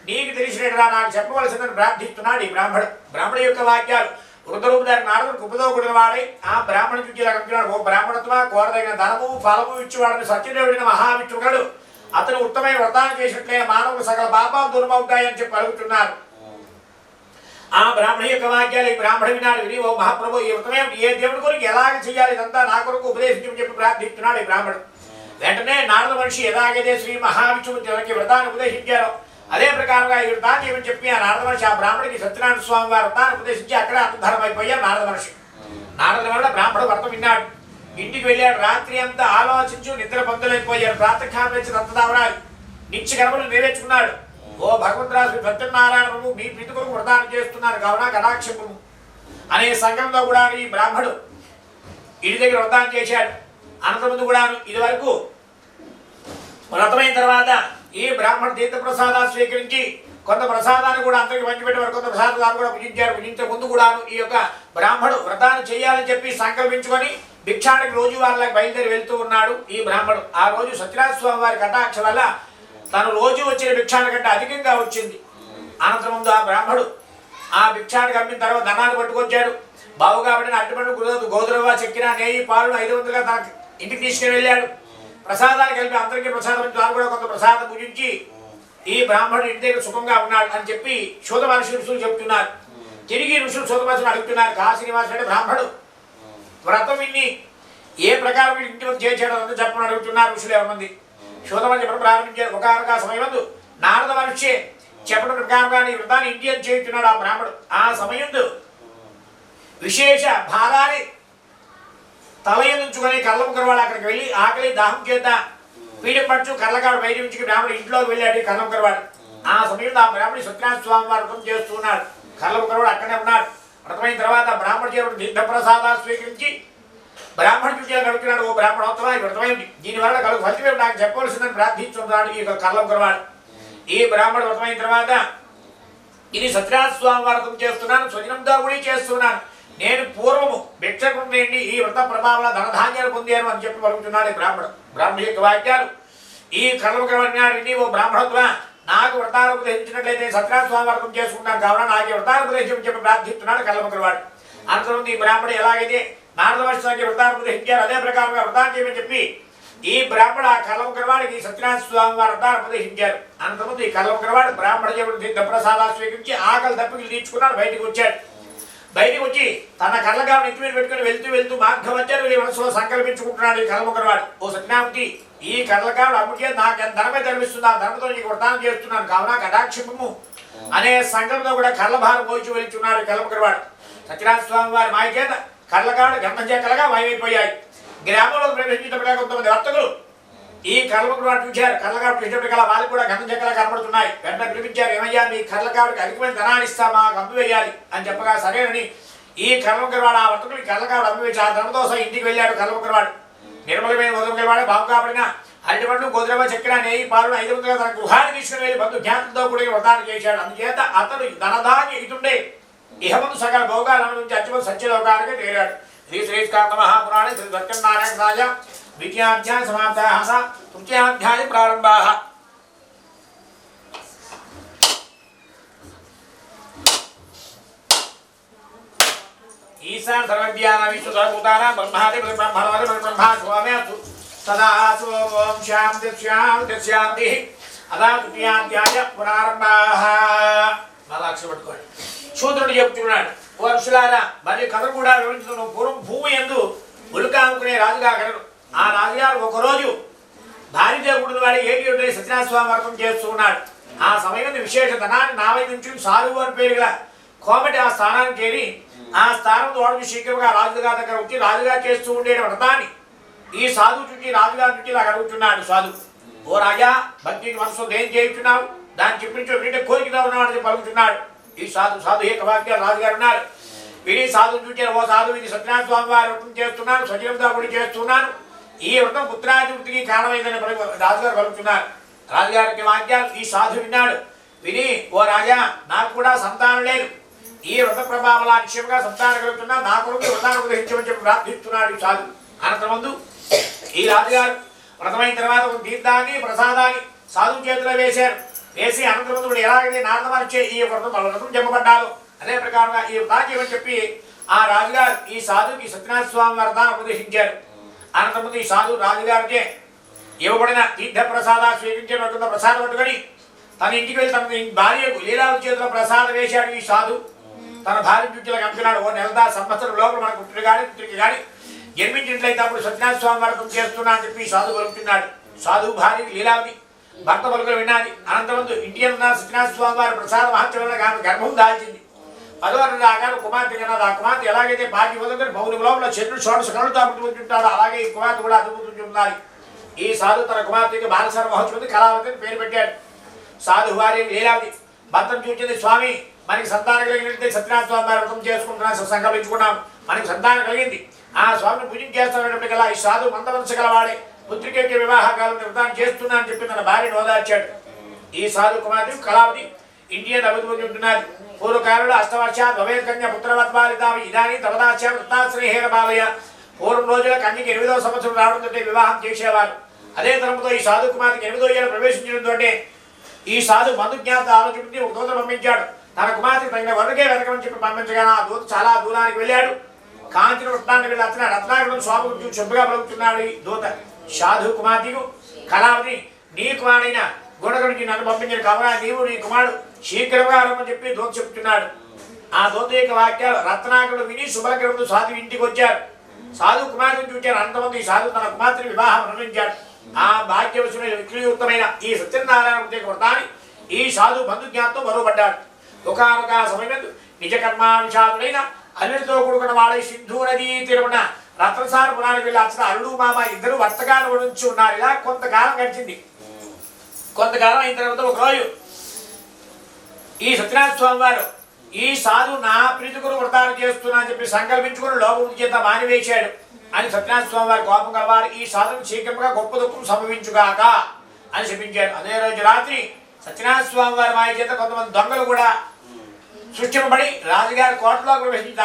నీకు తెలిసినట్టుగా నాకు చెప్పవలసిందని ప్రార్థిస్తున్నాడు ఈ బ్రాహ్మణుడు. బ్రాహ్మణుడి యొక్క వాక్యాలు వృద్ధరూపుదారి నారదుడు కృపతో కూడిన వాడే ఆ బ్రాహ్మణుని చూచి ఇలా కంటున్నాడు. ఓ బ్రాహ్మణత్వ, కోరదగిన ధనము ఫలము ఇచ్చేవాడని సత్యదేవుడిని మహావిష్ణుడు అతను ఉత్తమైన వ్రతాన్ని చేసినట్లయిన మానవులు సకల పాపాలు దూరమవుతాయని చెప్పి అడుగుతున్నారు. ఆ బ్రాహ్మణి యొక్క వాక్యాలు ఈ బ్రాహ్మణుడు వినాడు. విని ఓ మహాప్రభు, ఈ వ్రతమే ఏ దేవుడి కొరకు ఎలాగ చేయాలి ఇదంతా నా కొరకు ఉపదేశించమని చెప్పి ప్రార్థిస్తున్నాడు ఈ బ్రాహ్మణుడు. వెంటనే నారద మహర్షి ఎలాగైతే శ్రీ మహావిష్ణువు తనకి వ్రతాన్ని ఉపదేశించారో అదే ప్రకారంగా ఈ వ్రతాన్ని ఏమని చెప్పి ఆ నారద మహర్షి ఆ బ్రాహ్మణికి సత్యనారాయణ స్వామి వారి వ్రతాన్ని ఉపదేశించి అక్కడే అంతర్ధానం అయిపోయారు నారద మహర్షి. నారద వల్ల బ్రాహ్మణుడు వ్రతం విన్నాడు. ఇంటికి వెళ్ళాడు. రాత్రి అంతా ఆలోచించు నిద్ర పొందలేకపోయాడు. ప్రాతకాలం నుంచి దంతదావరాలు నిత్య కర్మలు నెరవేర్చుకున్నాడు. ఓ భగవంతరాజు సత్యనారాయణ ప్రభు, మీ ప్రీతి కొరకు వ్రతాన్ని చేస్తున్నారు కావున కటాక్షము అనే సంఘంలో కూడా ఈ బ్రాహ్మణుడు ఇంటి దగ్గర వ్రతాన్ని చేశాడు. అనంతముందు కూడా ఇది వరకు వ్రతమైన తర్వాత ఈ బ్రాహ్మణ తీర్థ ప్రసాదాలు స్వీకరించి కొంత ప్రసాదాన్ని కూడా అందరికి పంచిపెట్టేవారు. కొంత ప్రసాదాలు కూడా భుజించారు. భుజించే ముందు కూడా ఈ యొక్క బ్రాహ్మణుడు వ్రతాన్ని చేయాలని చెప్పి సంకల్పించుకొని భిక్షానికి రోజు వాళ్ళకి బయలుదేరి వెళ్తూ ఉన్నాడు ఈ బ్రాహ్మణుడు. ఆ రోజు సత్యనారాయణ స్వామి వారి కటాక్ష వల్ల తను రోజు వచ్చిన భిక్షాని కంటే అధికంగా వచ్చింది. అనంతరం ఆ బ్రాహ్మణుడు ఆ భిక్షానికి అమ్మిన తర్వాత ధనాన్ని పట్టుకొచ్చాడు. బావు కాబట్టి అడ్డుపండు గోధురవ చక్కెర నెయ్యి పాలు 500గా తన ఇంటికి తీసుకుని వెళ్ళాడు. ప్రసాదాలు కలిపి అందరికీ ప్రసాదం తాను కూడా కొంత ప్రసాదం భుజించి ఈ బ్రాహ్మణుడు ఇంటి దగ్గర సుఖంగా ఉన్నాడు అని చెప్పి శోధమహర్షి ఋషులు చెప్తున్నారు. తిరిగి ఋషులు శోధమహర్షిని అడుగుతున్నారు. కాశీనివాసుడు అంటే బ్రాహ్మణుడు వ్రతం విన్ని ఏ ప్రకారం ఇంటి వద్ద చేశాడో అంతా చెప్పని అడుగుతున్నారు ఋషులు. ఎవరిమంది శోధమహర్షి చెప్పడం ప్రారంభించారు. ఒక సమయంలో నారద మహర్షి చెప్పడం ప్రకారంగా ఈ వ్రతాన్ని ఇంటి అని చేస్తున్నాడు ఆ బ్రాహ్మణుడు. ఆ సమయంలో విశేష భారాన్ని తల నుంచుకొని కళ్ళం కరవాడు అక్కడికి వెళ్ళి ఆకలి దాహం చేత పీడిపడుచు కళ్ళకాడు బయట నుంచి బ్రాహ్మణుడు ఇంట్లోకి వెళ్ళాడు కళ్ళం కరవాడు. ఆ సమయంలో ఆ బ్రాహ్మణుడు సత్యనారాయణ స్వామి వారి వ్రతం చేస్తున్నాడు. కళ్ళం కరవాడు అక్కడే ఉన్నాడు. వ్రతమైన తర్వాత బ్రాహ్మణ చేరుడు తీర్థ ప్రసాదాలు స్వీకరించి బ్రాహ్మణ చూసి కడుగుతున్నాడు. ఓ బ్రాహ్మణోత్తమ, ఈ వ్రతమైంది, దీనివల్ల కలుగు ఫలితమే నాకు చెప్పవలసిందని ప్రార్థిస్తున్నాడు ఈ కళ్ళం కరవాడు. ఈ బ్రాహ్మణ వ్రతమైన తర్వాత ఇది సత్యనారాయణ స్వామి వారి వ్రతం చేస్తున్నాను, స్వజనంతో కూడా చేస్తున్నాను. నేను పూర్వము భిక్షకుండి ఈ వ్రత ప్రభావం ధనధాన్యాలు పొందాను అని చెప్పి పలుకుతున్నాడు ఈ బ్రాహ్మణుడు. బ్రాహ్మణి యొక్క వాక్యాలు ఈ కర్మకరవాడిని ఓ బ్రాహ్మణత్వ నాకు వ్రతాలు ఉపదేశించినట్లయితే సత్యనారాయణ స్వామి వ్రతం చేసుకుంటాను కావున నాకు వ్రతాలు ఉపదేశం చెప్పి ప్రార్థిస్తున్నాడు కర్మకరవాడు. అంతరం ఈ బ్రాహ్మణుడు ఎలాగైతే నారద మహర్షి వ్రతాలు ఉపదేశించారు అదే ప్రకారంగా వ్రతాన్ని చేయమని చెప్పి ఈ బ్రాహ్మణ ఆ కర్మకరవాడికి సత్యనారాయణ స్వామి వారి వ్రతాలు ఉపదేశించారు. అంతకుముందు ఈ కర్మకరవాడు బ్రాహ్మణ చేపడు తీర్థ ప్రసాదాలు స్వీకరించి ఆకలి తప్పికి తీర్చుకున్నాడు. బయటికి వచ్చాడు. బయటికి వచ్చి తన కళ్ళగాను నెత్తి మీద పెట్టుకుని వెళ్తూ మార్గమధ్యాన్ని వెళ్ళి మనసులో సంకల్పించుకుంటున్నాడు ఈ కర్మకరవాడు. ఓ సత్యనామూర్తి, ఈ కళ్ళకాడు అమ్ముకే నాకు ఎంత ధనమే ధర్మిస్తుంది, ఆ ధర్మతో నీకు వ్రతాన్ని చేస్తున్నాను కావున కటాక్షిపము అనే సంఘంలో కూడా కళ్ళభారం పోయి వెళ్తున్నాడు కర్మకరవాడు. సత్యనారాయణ స్వామి వారి మాయ చేత కళ్ళకాడు గంధం చెక్కలుగా మాయమైపోయాయి. గ్రామంలో ప్రవేశించినప్పుడే కొంతమంది వర్తకులు ఈ కర్మకరవాడు చూశారు. కళ్ళకాడు చూసినప్పటికల్లా వాళ్ళకి కూడా గంధం చెక్కలా కనబడుతున్నాయి. వెంటనే పిలిపించారు. ఏమయ్యా, మీ కళ్ళకాడికి అధికమైన ధనాన్ని ఇస్తామా, అమ్మి వేయాలి అని చెప్పగా సరేనని ఈ కర్మకరవాడు ఆ వర్తకులు కళ్ళకాడు అమ్మి వేసి ఆ ధనంతో సహా ఇంటికి వెళ్ళాడు కర్మకరవాడు. నిర్మలమైన ఉదయం బాబు కాబడిన అరటిపండు గోధురవ చక్కెర నెయ్యి పాలు 500గా తన గృహాన్ని తీసుకుని వెళ్ళి బంధు జ్ఞాతంతో కూడిన వ్రతాన్ని చేశాడు. అందుచేత అతడు ధనధాన్య ఇటుండే ఇహమందు సకల భోగాలను నుంచి అత్యుమ సత్యలోకానికి చేరాడు. శ్రీ శ్రీస్కాంత మహాపురాణ శ్రీ సత్యనారాయణ రాజ ద్వితీయాధ్యాయ సమాప్తాః తృతీయాధ్యాయ ప్రారంభాః. ఈశాన సర్వజ్ఞాన విష్ణు సర్వభూతానాం బ్రహ్మాది బ్రహ్మణోది బ్రహ్మా స్వామిస్తు సదా ఓం శాంతి శాంతి శాంతి. అదా తృతీయాధ్యాయ ప్రారంభాః. మళ్ళా అక్షరం పట్టుకోండి. శూద్రుడు చెప్తున్నాడు, ఓ ఋషులారా, మరి కథ కూడా వివరించుతున్నాను. పూర్వం భూమి యందు ఉల్కాముకునే రాజుగా గలడు. ఆ రాజుగారు ఒకరోజు భార్య కూడిన వాడి ఏటి సత్యనారాయణ స్వామి వ్రతం చేస్తూ ఉన్నాడు. ఆ సమయంలో విశేష ధనాన్ని నావై నుంచి సారువు అని పేరు గల కోమటి ఆ స్థానానికి చేరి ఆ స్థానం వాడు శీఘ్రంగా రాజుగారి దగ్గర వచ్చి రాజుగారు చేస్తూ ఉండే వ్రతాన్ని ఈ సాధువు చుట్టి రాజుగారి చుట్టి ఇలా అడుగుతున్నాడు. సాధువు, ఓ రాజా భక్తికి మనసు ఏం చేయించున్నావు దాన్ని చెప్పించు వింటే కోరికగా ఉన్నామని పలుకుతున్నాడు. ఈ సాధు ఏకవాక్యాలు రాజుగారు ఉన్నారు. విని సాధువు చూచారు. ఓ సాధువు ఇది సత్యనారాయణ స్వామి వారి వ్రతం చేస్తున్నాను, సజీవంగా గుడి చేస్తున్నాను. ఈ వ్రతం పుత్రాభివృద్ధికి కారణమైందని రాజుగారు పలుకుతున్నారు. రాజుగారికి వాక్యాలు ఈ సాధు విన్నాడు. విని ఓ రాజా నాకు కూడా సంతానం లేదు, ఈ వ్రత ప్రభావాల నిశ్చయంగా సంతానం కలుగుతున్నా నా కొడుకు వ్రతాన్ని గ్రహించమని చెప్పి ప్రార్థిస్తున్నాడు ఈ సాధు. అనంతరముందు ఈ రాజుగారు వ్రతమైన తర్వాత ఒక తీర్థాన్ని ప్రసాదాన్ని సాధువు చేతిలో వేశారు. వేసి అనంతరముందు ఎలాగైతే నారదమనిచ్చే ఈ వ్రతం చెప్పబడ్డాలో అదే ప్రకారంగా ఈ వ్రతాన్ని చేయమని చెప్పి ఆ రాజుగారు ఈ సాధుకి సత్యనారాయణ స్వామి వ్రతాన్ని ఉపదేశించారు. అనంతరముందు ఈ సాధు రాజుగారికే ఇవ్వబడిన తీర్థ ప్రసాదాలు స్వీకరించిన ప్రసాదం పట్టుకొని తన ఇంటికి వెళ్ళి తన భార్యకు లీలావతి చేతిలో ప్రసాదం వేశాడు. ఈ సాధు తన భార్య చుట్టూలకు అంటున్నాడు. ఓ నెలదా సంవత్సరం లోపల మన పుత్రుడు కానీ పుత్రికి కానీ జన్మించినట్లయితే అప్పుడు సత్యనారాయణ స్వామి వ్రతం చేస్తున్నా అని చెప్పి సాధు పలుకుతున్నాడు. సాధు భార్య లీలావతి భర్త పలుకులు విన్నది. అనంతరముందు ఇంటి ఉన్న సత్యనారాయణ స్వామి వారి ప్రసాద మహత్యం వల్ల ఆమె గర్భం దాల్చింది. 10వ ఆకారు కుమార్తె కన్నది. ఆ కుమార్తె ఎలాగైతే బాకి వదలని పౌరు లోపల చంద్రుడు షోడశ కళలతో అభివృద్ధింటాడో అలాగే ఈ కుమార్తె కూడా అభివృద్ధి. ఈ సాధు తన కుమార్తెకి బాలసర మహోత్సవం కళావతి అని పేరు పెట్టాడు. సాధు వారి లీలావతి భర్తను చూచింది. స్వామి మనకి సంతానం కలిగినట్టే సత్యనారాయణ స్వామి వారి వ్రతం చేసుకుంటున్నాను, సంకల్పించుకున్నాం, మనకి సంతానం కలిగింది, ఆ స్వామిని పూజ చేస్తున్నప్పటికల్లా ఈ సాధు మందవంశ గలవాడే పుత్రికకి వివాహ కాలం వ్రతాన్ని చేస్తున్నా అని చెప్పి తన భార్యను ఓదార్చాడు. ఈ సాధు కుమార్తె కళావతి ఇంటి అభివృద్ధి ఉంటున్నది. పూర్వకాలంలో అష్టవర్ష భవేద్ కన్య పుత్రవత్బాలితావి ఇదాని తమదాస్య వృత్తాశ్రేహేర బాలయ్య. పూర్వం రోజుల కన్యకి 8వ సంవత్సరం రావడంతో వివాహం చేసేవారు. అదే తరపుతో ఈ సాధు కుమార్తెకి 8వ ఏళ్ళు ప్రవేశించడంతో ఈ సాధు బంధు జ్ఞాత ఆలోచించి ఒక దూత పంపించాడు. తన కుమార్తెకి తగిన వరకే వెతకమని చెప్పి పంపించగానే ఆ దూత చాలా దూరానికి వెళ్ళాడు. కాంచిన వృత్తానికి వెళ్ళి అతను రత్నాకరం స్వామి గురించి శుభ్రగా పలుకుతున్నాడు. ఈ దూత సాధు కుమార్తెకు కళావతి నీ కుమారుడైన గుణగుడికి నన్ను పంపించిన కావున నీవు నీ కుమారుడు శీఘ్రంగా రమ్మని చెప్పి దూత చెప్తున్నాడు. ఆ దూత యొక్క వాక్యాలు రత్నాకరుడు విని శుభ్రకరుడు సాధు ఇంటికి వచ్చారు. సాధు కుమార్తెను చూచారు. అంతమంది ఈ సాధు తన కుమార్తెని వివాహం నిర్ణయించాడు. ఆ భాగ్యవశమైన విక్రీయుక్తమైన ఈ సత్యనారాయణ వ్రతాన్ని ఈ సాధు బంధుజ్ఞానంతో మరువబడ్డాడు. ఒకనొక సమయం నిజ కర్మానుషాదుడైన అల్లుడితో కూడుకున్న వాడై సింధు నదీ తీరమున రత్నసార పురానికి వెళ్ళి అసలు అల్లుడు మామ ఇద్దరు వర్తకాలు నుంచి ఉన్నారు. ఇలా కొంతకాలం గడిచింది. కొంతకాలం అయిన తర్వాత ఒకరోజు ఈ సత్యనారాయణ స్వామి వారు ఈ సాధు నా ప్రీతికులు వ్రతాలు చేస్తున్నా అని చెప్పి సంకల్పించుకుని లోపం చేత మానివేశాడు అని సత్యనారాయణ స్వామి వారి కోపం కలవారు. ఈ సాధును శీఘ్రంగా గొప్ప దుఃఖం సంభవించుగాక అని చెప్పించాడు. అదే రోజు రాత్రి సత్యనారాయణ స్వామి వారి మాయ చేత కొంతమంది దొంగలు కూడా సృష్టింపబడి రాజుగారి కోటలోకి ప్రవేశించి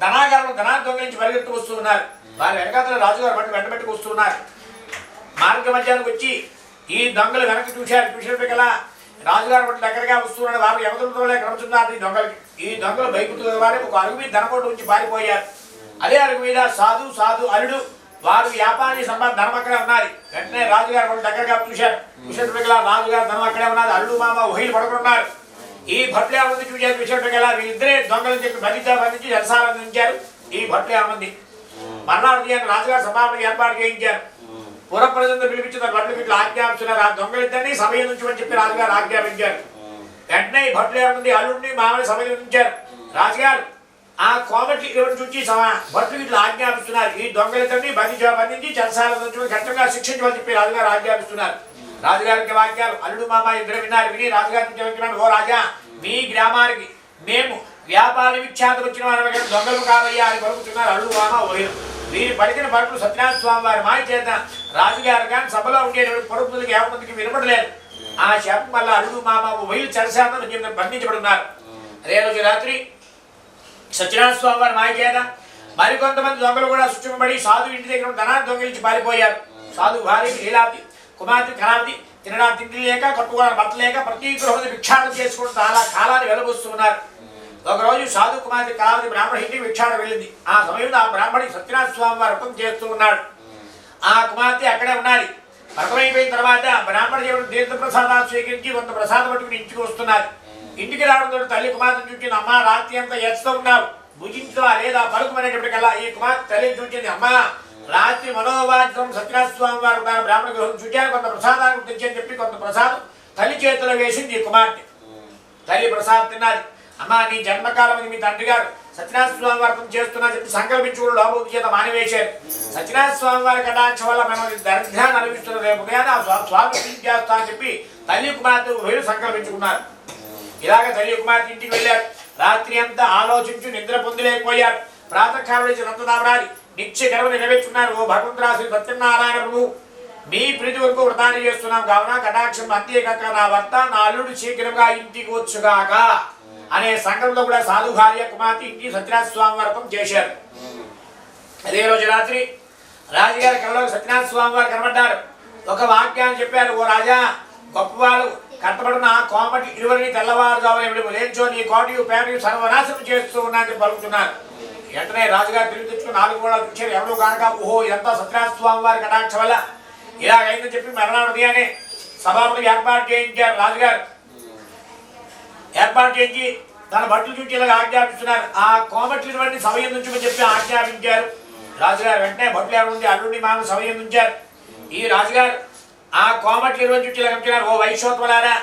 ధనాగారం దొంగలించి పరిగెత్తు వస్తూ ఉన్నారు. వారి వెనకాతల రాజుగారు బట్టి వెంటబెట్టుకు వస్తున్నారు. మార్గ మధ్యానికి వచ్చి ఈ దొంగలు వెనక్కి చూశారు. చూసినప్పటికల్లా రాజుగారు బట్టి దగ్గరగా వస్తున్నాడు. వారు ఎవరితోనే కలుగుతున్నారు ఈ దొంగలకి. ఈ దొంగలు భయపడుతున్న వారు ఒక అరుగు మీద ధనకోట నుంచి పారిపోయారు. అదే అరుగు మీద సాధు అల్లుడు వారు వ్యాపారి ధనం అక్కడే ఉన్నారు. వెంటనే రాజుగారు బట్టి దగ్గరగా చూశారు. చూసినప్పటికల్లా రాజుగారు ధనం అక్కడే ఉన్నారు. అల్లుడు మామ ఊహిలు పడుకున్నారు. ఈ భట్లు ఏమంది చూశారు. చూసినప్పటికల్లా వీళ్ళిద్దరే దొంగలని చెప్పి బంధించి జలసాలందించారు. ఈ భట్లు ఏమంది మర్నాడు రాజుగారు సమాపణ ఏర్పాటు చేయించారు. పురప్రజలను పిలిపించి తన భట్లు ఇట్లా ఆజ్ఞాపించున్నారు. ఆ దొంగలిద్దరినీ సమయం నుంచి అని చెప్పి రాజుగారు ఆజ్ఞాపించారు. వెంటనే ఈ భట్లు ఏమంది అల్లుడిని మామని సమయం ఉంచారు. రాజుగారు ఆ కోమటి ఎవరు చూచి భట్లు ఇట్లా ఆజ్ఞాపిస్తున్నారు. ఈ దొంగలిద్దరినీ బంధించి జలసాలందించి కఠినంగా శిక్షించమని చెప్పి రాజుగారు ఆజ్ఞాపిస్తున్నారు. రాజుగారికి వాక్యాలు అల్లుడు మామ ఇద్దరు విన్నారు. విని రాజుగారికి చెప్తున్నాడు. ఓ రాజా మీ గ్రామానికి మేము వ్యాపార విఖ్యాత వచ్చిన వారి దొంగలు కాదయ్యా అని పలుకుతున్నారు అల్లుడు మామ ఓహిలు. వీరి పలికిన పలుకులు సత్యనారాయణ స్వామి వారి మాయ చేత రాజుగారు కానీ సభలో ఉండేటువంటి పరుపులకి ఎవరికి వినపడలేదు. ఆ శాపం వల్ల అల్లుడు మామ ఓహిలు చరశాతం బంధించబడున్నారు. అదే రోజు రాత్రి సత్యనారాయణ స్వామి వారి మాయ చేత మరికొంతమంది దొంగలు కూడా సృష్టింపబడి సాధు ఇంటి దగ్గర ధనాన్ని దొంగిలించి పారిపోయారు. సాధు భార్య లీలావతి కుమార్తె కళావతి తినడానికి తిండి లేక కట్టుకోవడానికి బట్ట లేక ప్రతి గృహం భిక్షాటం చేసుకుంటూ చాలా కాలాన్ని వెలబోస్తున్నారు. ఒకరోజు సాధు కుమార్తె కళావతి బ్రాహ్మణ ఇంటికి భిక్షాటం వెళ్ళింది. ఆ సమయంలో ఆ బ్రాహ్మణి సత్యనారాయణ స్వామి వారు వ్రతం చేస్తూ ఉన్నాడు. ఆ కుమార్తె అక్కడే ఉన్నది. వ్రతమైపోయిన తర్వాత బ్రాహ్మణ దేవుడు తీర్థప్రసాదాలు స్వీకరించి కొంత ప్రసాదం పట్టుకుని ఇంటికి వస్తున్నారు. ఇంటికి రావడంతో తల్లి కుమార్తెను చూసింది. అమ్మ రాత్రి అంతా ఎచ్చుతూ ఉన్నావు, భుజించవా లేదా పలుకుమనేటప్పటికల్లా ఈ కుమార్తె తల్లిని చూసింది. అమ్మ రాత్రి మనోవాచం సత్యనారాయణ స్వామి వారు బ్రాహ్మణ గృహం చూచారు. కొంత ప్రసాదాన్ని తెచ్చని చెప్పి కొంత ప్రసాదం తల్లి చేతిలో వేసింది ఈ కుమార్తె. తల్లి ప్రసాదం తిన్నది. అమ్మా నీ జన్మకాలం మీ తండ్రి గారు సత్యనారాయణ స్వామి వ్రతం చేస్తున్నా చెప్పి సంకల్పించుకుని లోపల చేత మానివేశారు. సత్యనారాయణ స్వామి వారి కటాక్షం వల్ల మేము దరిద్రాన్ని అనుభవిస్తున్న రేపు ఉదయాన్ని ఆ స్వామి చేస్తా అని చెప్పి తల్లి కుమార్తె వీళ్ళు సంకల్పించుకున్నారు. ఇలాగ తల్లి కుమార్తె ఇంటికి వెళ్ళారు. రాత్రి అంతా ఆలోచించి నిద్ర పొందలేకపోయారు. ప్రాతకాలం నుంచి రంతదామరాలి నిత్య గర్వ నెరవేర్చున్నారు. ఓ భగవంతుడా శ్రీ సత్యనారాయణ ప్రభు మీ ప్రీతి వరకు వ్రతాన్ని చేస్తున్నాం కావున కటాక్షం అంతేకాక నా భర్త నా అల్లుడు శీఘ్రంగా ఇంటికి వచ్చుగాక అనే సంకల్పంతో కూడా సాధు భార్య కుమార్తె ఇంటికి సత్యనారాయణ స్వామి వ్రతం చేశారు. అదే రోజు రాత్రి రాజుగారి కళ్ళలో సత్యనారాయణ స్వామి వారు కనబడ్డారు. ఒక వాక్యాన్ని చెప్పారు. ఓ రాజా గొప్పవాళ్ళు కట్టబడిన కోమటి ఇరువురిని తెల్లవారుజామున లేచో నీ కోటి పేరు సర్వనాశనం చేస్తూ ఉన్నారని పలుకుతున్నారు. వెంటనే రాజుగారు తిరిగి తెచ్చుకుని 4 కూడా చూశారు. ఎవరు కానక ఓహో ఇదంతా సత్యనారాయణ స్వామి వారి కటాక్ష వల్ల ఇలాగైందని చెప్పి మరణాన్ని సభాపతి ఏర్పాటు చేయించారు. రాజుగారు ఏర్పాటు చేయించి తన బట్టలు చూసి ఇలాగ ఆజ్ఞాపిస్తున్నారు. ఆ కోమట్లటువంటి సమయం నుంచి చెప్పి ఆజ్ఞాపించారు. రాజుగారు వెంటనే బట్టలు ఎవరుంది అల్లుడిని మామ సమయం ఉంచారు. ఈ రాజుగారు ఆ కోమట్లు 20 చుట్టూ ఇలా ఓ వైశ్వత్వలారా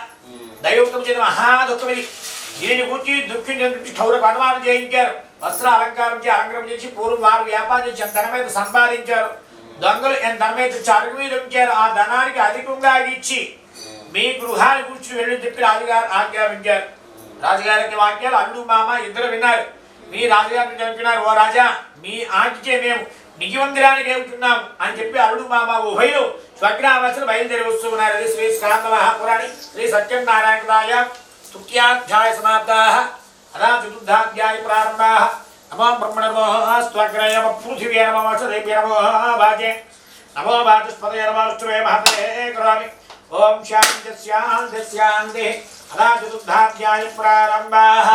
దైవత్వం చేత మహా దుఃఖమిది దీనిని కూర్చి దుఃఖించి క్షౌరకు అనుమానం చేయించారు. వస్త్ర అలంకారం చేసి అలంకరణ చేసి పూర్వం వారు వ్యాపారం చేసి ధనం మీద సంపాదించారు. దొంగలు ధనం మీద అరుగు మీద ఉంచారు. ఆ ధనానికి అధికంగా ఇచ్చి మీ గృహాన్ని కూర్చుని వెళ్ళి చెప్పి రాజుగారు ఆజ్ఞాపించారు. రాజుగారికి వాక్యాలు అల్లుడు మామ ఇద్దరు విన్నారు. మీ రాజుగారిని చెప్తున్నారు. ఓ రాజా మీ ఆజ్ఞే మేము నిజమందిరానికి వెళ్తున్నాం అని చెప్పి అల్లుడు మామ ఉభయులు స్వగ్రామస్తులు బయలుదేరి వస్తున్నారు. అది శ్రీ స్కాంద మహాపురాణి శ్రీ సత్యనారాయణ తృతీయాధ్యాయ సమాప్తాః అదా చతుర్థాధ్యాయ ప్రారంభాః. నమో బ్రహ్మణో స్వగ్రయమ పృథివ్యే నమో రేభ్యే నమో భాజే నమో వాచస్పతయే నమో విష్ణువే మహతే కరోమి. ఓం శాంతి శాంతి శాంతి. అదా చతుర్థాధ్యాయ ప్రారంభాః.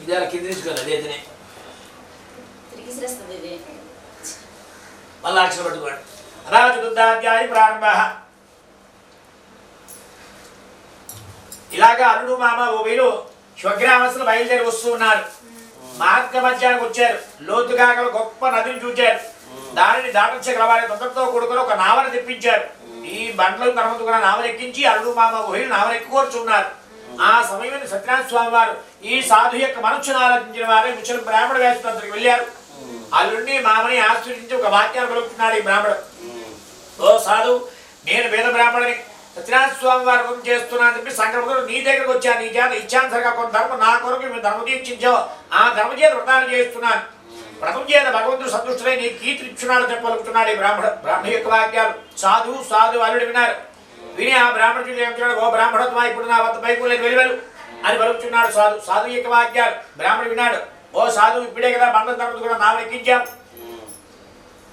ఇదాల కింద తీసుకోవాలి. అదేనే మళ్ళా అక్షరం పట్టుకోండి. అదా చతుర్థాధ్యాయ ప్రారంభాః. ఇలాగా అల్లుడు మామ ఓ వీరు స్వగ్రామస్తులు బయలుదేరి వస్తూ ఉన్నారు. మార్గ మధ్యానికి వచ్చారు. లోతుగా గొప్ప నదిని చూచారు. దానిని దాటించగల వారి తొందరతో కూడుకుని ఒక నావని తెప్పించారు. ఈ బండ్లకు కనమతుకున్న నావనెక్కించి అల్లుడు మామ ఓ వీరు నావనెక్కి కూర్చున్నారు. ఆ సమయం సత్యనారాయణ స్వామి వారు ఈ సాధు యొక్క మనస్సును ఆలోచించిన వారే ముచ్చలు బ్రాహ్మణ వేసుకు వెళ్ళారు. అల్లుడిని మామని ఆశ్రయించి ఒక వాక్యాన్ని పలుకుతున్నాడు ఈ బ్రాహ్మణుడు. ఓ సాధు నేను వేద బ్రాహ్మణుని సత్యనారాయణ స్వామి వారి గురించి చేస్తున్నాను చెప్పి సంకల్పంతో నీ దగ్గరకు వచ్చాను. నీ చేత ఇచ్చానుసరిగా కొంత ధర్మం నా కొరకు మీరు ధర్మం తీర్చించావు. ఆ ధర్మ చేత వ్రతాన్ని చేస్తున్నాను. వ్రతం చేత భగవంతుడు సంతుష్టుడై నీ కీర్తి ఇచ్చున్నాడు చెప్పలుగుతున్నాడు ఈ బ్రాహ్మణ యొక్క వాక్యాలు సాధు సాధు అల్లుడు విన్నారు. విని ఆ బ్రాహ్మణుడు ఏమంటున్నాడు. ఓ బ్రాహ్మణత్వా ఇప్పుడు నా వద్ద పైపు లేదు వెలువెలు అని పలుకుతున్నాడు సాధు. సాధు యొక్క వాక్యాలు బ్రాహ్మణుడు విన్నాడు. ఓ సాధు ఇప్పుడే కదా బంధం తరగతి కూడా నావలు ఎక్కించాం.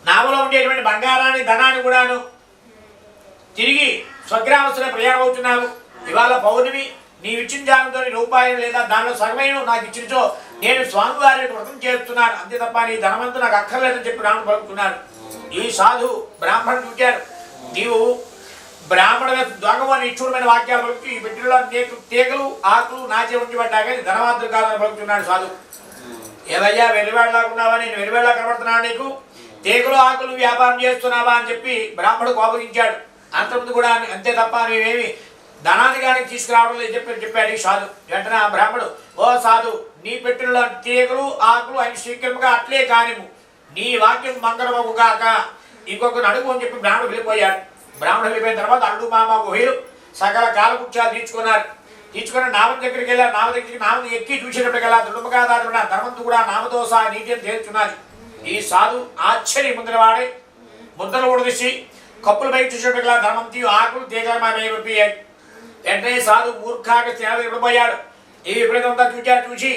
నావలో ఉండేటువంటి బంగారాన్ని ధనాన్ని కూడాను తిరిగి స్వగ్రామస్తులే ప్రయాణం అవుతున్నావు. ఇవాళ పౌర్ణమి నీవు ఇచ్చిన దానితో రూపాయలు లేదా దానిలో సగమైన నాకు ఇచ్చినచో నేను స్వామివారి వ్రతం చేస్తున్నాను. అంతే తప్ప నీ ధనవంతు నాకు అక్కర్లేదని చెప్పి రాముడు పలుకుతున్నాడు. ఈ సాధు బ్రాహ్మణుడు చూచారు. నీవు బ్రాహ్మణ దొంగ నిష్ఠూరమైన వాక్యాలు పలుకుతూ ఈ బిడ్డలో తీగలు ఆకులు నాచే ఉంచబడ్డా కానీ ధనవంతుడు కాదని పలుకుతున్నాడు సాధు. ఏవయ్యా వెలివేళ్ళలాగా ఉన్నావా? నేను వెలివేళ్ళ కనబడుతున్నాను నీకు? తీగలు ఆకులు వ్యాపారం చేస్తున్నావా అని చెప్పి బ్రాహ్మణుడు కోపగించాడు. అంతకుముందు కూడా అంతే తప్ప నువ్వేమి ధనాన్ని కానీ తీసుకురావడం లేదు చెప్పాడు ఈ సాధు. వెంటనే ఆ బ్రాహ్మణుడు ఓ సాధు నీ పెట్టిన తీగలు ఆకులు ఆయన శీఘ్రంగా అట్లే కానిము నీ వాక్యం మంగళమగు కాక ఇంకొకరు అడుగు అని చెప్పి బ్రాహ్మణుడు వెళ్ళిపోయాడు. బ్రాహ్మణుడు వెళ్ళిపోయిన తర్వాత అల్లుడు మామ ఊహిలు సకల కాలకుత్యాలు తీర్చుకున్నారు. తీసుకుని నామం దగ్గరికి వెళ్ళారు. నామ దగ్గరికి నామం ఎక్కి చూసేటప్పటికెళ్ళా దుర్మగాదారు ధర్మంతు కూడా నామతో సహా నీతిని తేల్చున్నది. ఈ సాధు ఆశ్చర్య ముందరవాడే ముద్దలు ఉడదీసి కప్పులు బయట చూసేటట్టుగా ధర్మంతి ఆకులు తీగలమయ్యాడు. వెంటనే సాధు మూర్ఖాగా విడిపోయాడు. ఈ విపరీతంతా చూసి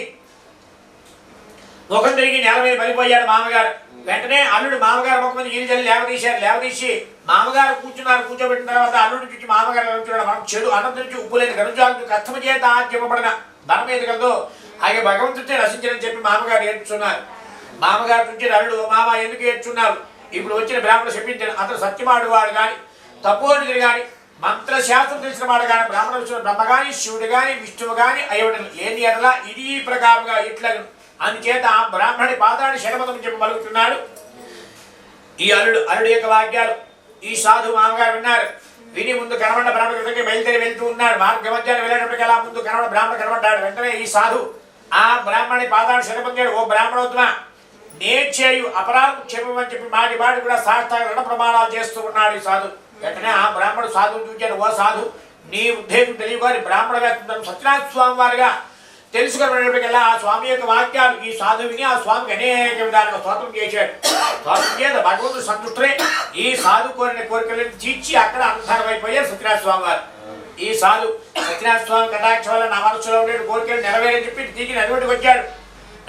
ముఖం తిరిగి నేల మీద పడిపోయాడు మామగారు. వెంటనే అల్లుడు మామగారు ముఖం మీద నీళ్ళు చల్లి లేవదీసి మామగారు కూర్చోబెట్టిన తర్వాత అల్లుడు చూసి మామగారు కూర్చున్నాడు. మనం చెడు అన్నం నుంచి ఉప్పు లేని గరుజాలకు కష్టమ చేత చెప్పబడిన ధనం ఏది కలదో అలాగే భగవంతుడితే రచించని చెప్పి మామగారు ఏడ్చున్నారు. మామగారు చూసి అల్లుడు మామ ఎందుకు ఏడ్చున్నారు? ఇప్పుడు వచ్చిన బ్రాహ్మణుడు చెప్పించాడు. అతను సత్యమాడు వాడు కానీ తపోనిధుడు కానీ మంత్రశాస్త్రం తెలిసిన వాడు కానీ బ్రాహ్మణ బ్రహ్మ కానీ శివుడు కానీ విష్ణువు కానీ అయ్యవడం లేని ఎడలా ఇది ప్రకారంగా ఇట్లా అందుచేత ఆ బ్రాహ్మణుడి పాదాన్ని శరమతం చెప్పి పలుకుతున్నాడు ఈ అల్లుడు యొక్క వాక్యాలు. ఈ సాధు మామగారు విన్నారు. విని ముందు కనబడ్డ బ్రాహ్మణ క్రిందకి బయలుదేరి వెళ్తూ ఉన్నాడు. మార్గ మధ్యాహ్నం వెళ్ళేటప్పటికి అలా ముందు కనబడ బ్రాహ్మణ కనబడ్డాడు. వెంటనే ఈ సాధు ఆ బ్రాహ్మణి పాదాలు శరపంచాడు. ఓ బ్రాహ్మణోత్తమ, నేర్చేయు అపరాధం చెప్పమని చెప్పి మాటి మాటి కూడా సాష్టాంగ రుణ ప్రమాణాలు చేస్తూ ఉన్నాడు ఈ సాధు. వెంటనే ఆ బ్రాహ్మణుడు సాధువుని చూచాడు. ఓ సాధు, నీ ఉద్దేశం తెలియని బ్రాహ్మణ వేస్తుంటాను సత్యనారాయణ స్వామి వారిగా తెలుసుకునేటప్పటికల్లా ఆ స్వామి యొక్క వాక్యాలు ఈ సాధువిని ఆ స్వామికి అనేక విధాలుగా స్తోత్రం చేశాడు. స్తోత్రం చేత భగవంతుడు సంతుష్టులై ఈ సాధు కోరిన కోరికలను తీర్చి అక్కడ అంతర్మైపోయారు సత్యనారాయణ స్వామి వారు. ఈ సాధు సత్యనారాయణ స్వామి కటాక్ష వల్ల నా మనసులో ఉండే కోరికలు నెరవేరని చెప్పి తిరిగి నదివడికి వచ్చాడు.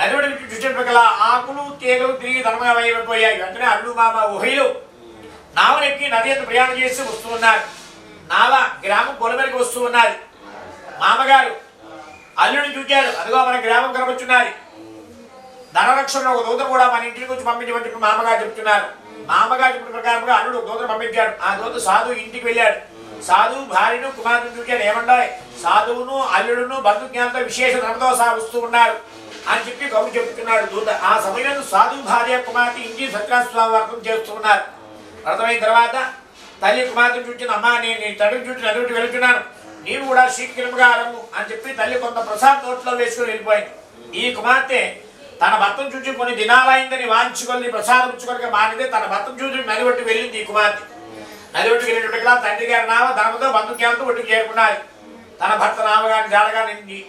నదివడికి చూసేటప్పటికల్లా ఆకులు తీగలు తిరిగి ధర్మమైపోయాయి. వెంటనే అల్లు మామ ఊహలు నావనెక్కి నది ఎంత ప్రయాణం చేసి వస్తూ ఉన్నారు. నావ గ్రామం పొలమరికి వస్తూ ఉన్నది. మామగారు అల్లుడిని చూచారు. అదిగో మన గ్రామం కనబడుచున్నది. ధనరక్షణ ఒక దూతను కూడా మన ఇంటికి వచ్చి పంపించమని చెప్పి మామగారు చెప్తున్నారు. మామగారు చెప్పిన ప్రకారంగా అల్లుడు ఒక దూతను పంపించాడు. ఆ దూత సాధువు ఇంటికి వెళ్ళాడు. సాధువు భార్యను కుమారుని చూచాడు. ఏమంటాయి, సాధువును అల్లుడును బంధుజ్ఞానంతో విశేష ధనదోష వస్తూ ఉన్నారు అని చెప్పి కబురు చెప్తున్నాడు దూత. ఆ సమయంలో సాధువు భార్య కుమార్తె ఇంటి సత్యనారాయణ స్వామి వ్రతం చేస్తూ ఉన్నారు. వ్రతమైన తర్వాత తల్లి కుమార్తెను చూచిన, అమ్మ నేను తండ్రిని చూసి నదుటి వెళ్తున్నాను, నీవు కూడా శీఘ్రముగా రమ్ము అని చెప్పి తల్లి కొంత ప్రసాద్ నోట్లో వేసుకుని వెళ్ళిపోయింది. ఈ కుమార్తె తన భర్తను చూసి కొన్ని దినాలైందని వాంచుకొని ప్రసాదం ఉంచుకొని మానిదే తన భర్తను చూసి నది ఒడ్డు వెళ్ళింది. ఈ కుమార్తె నది ఒడ్డుకు వెళ్ళేటప్పటికల్లా తండ్రి గారి నామ ధనముతో బంధుజ్ఞానంతో ఒడ్డుకు చేరుకున్నది. తన భర్త నామగాని జాడగాని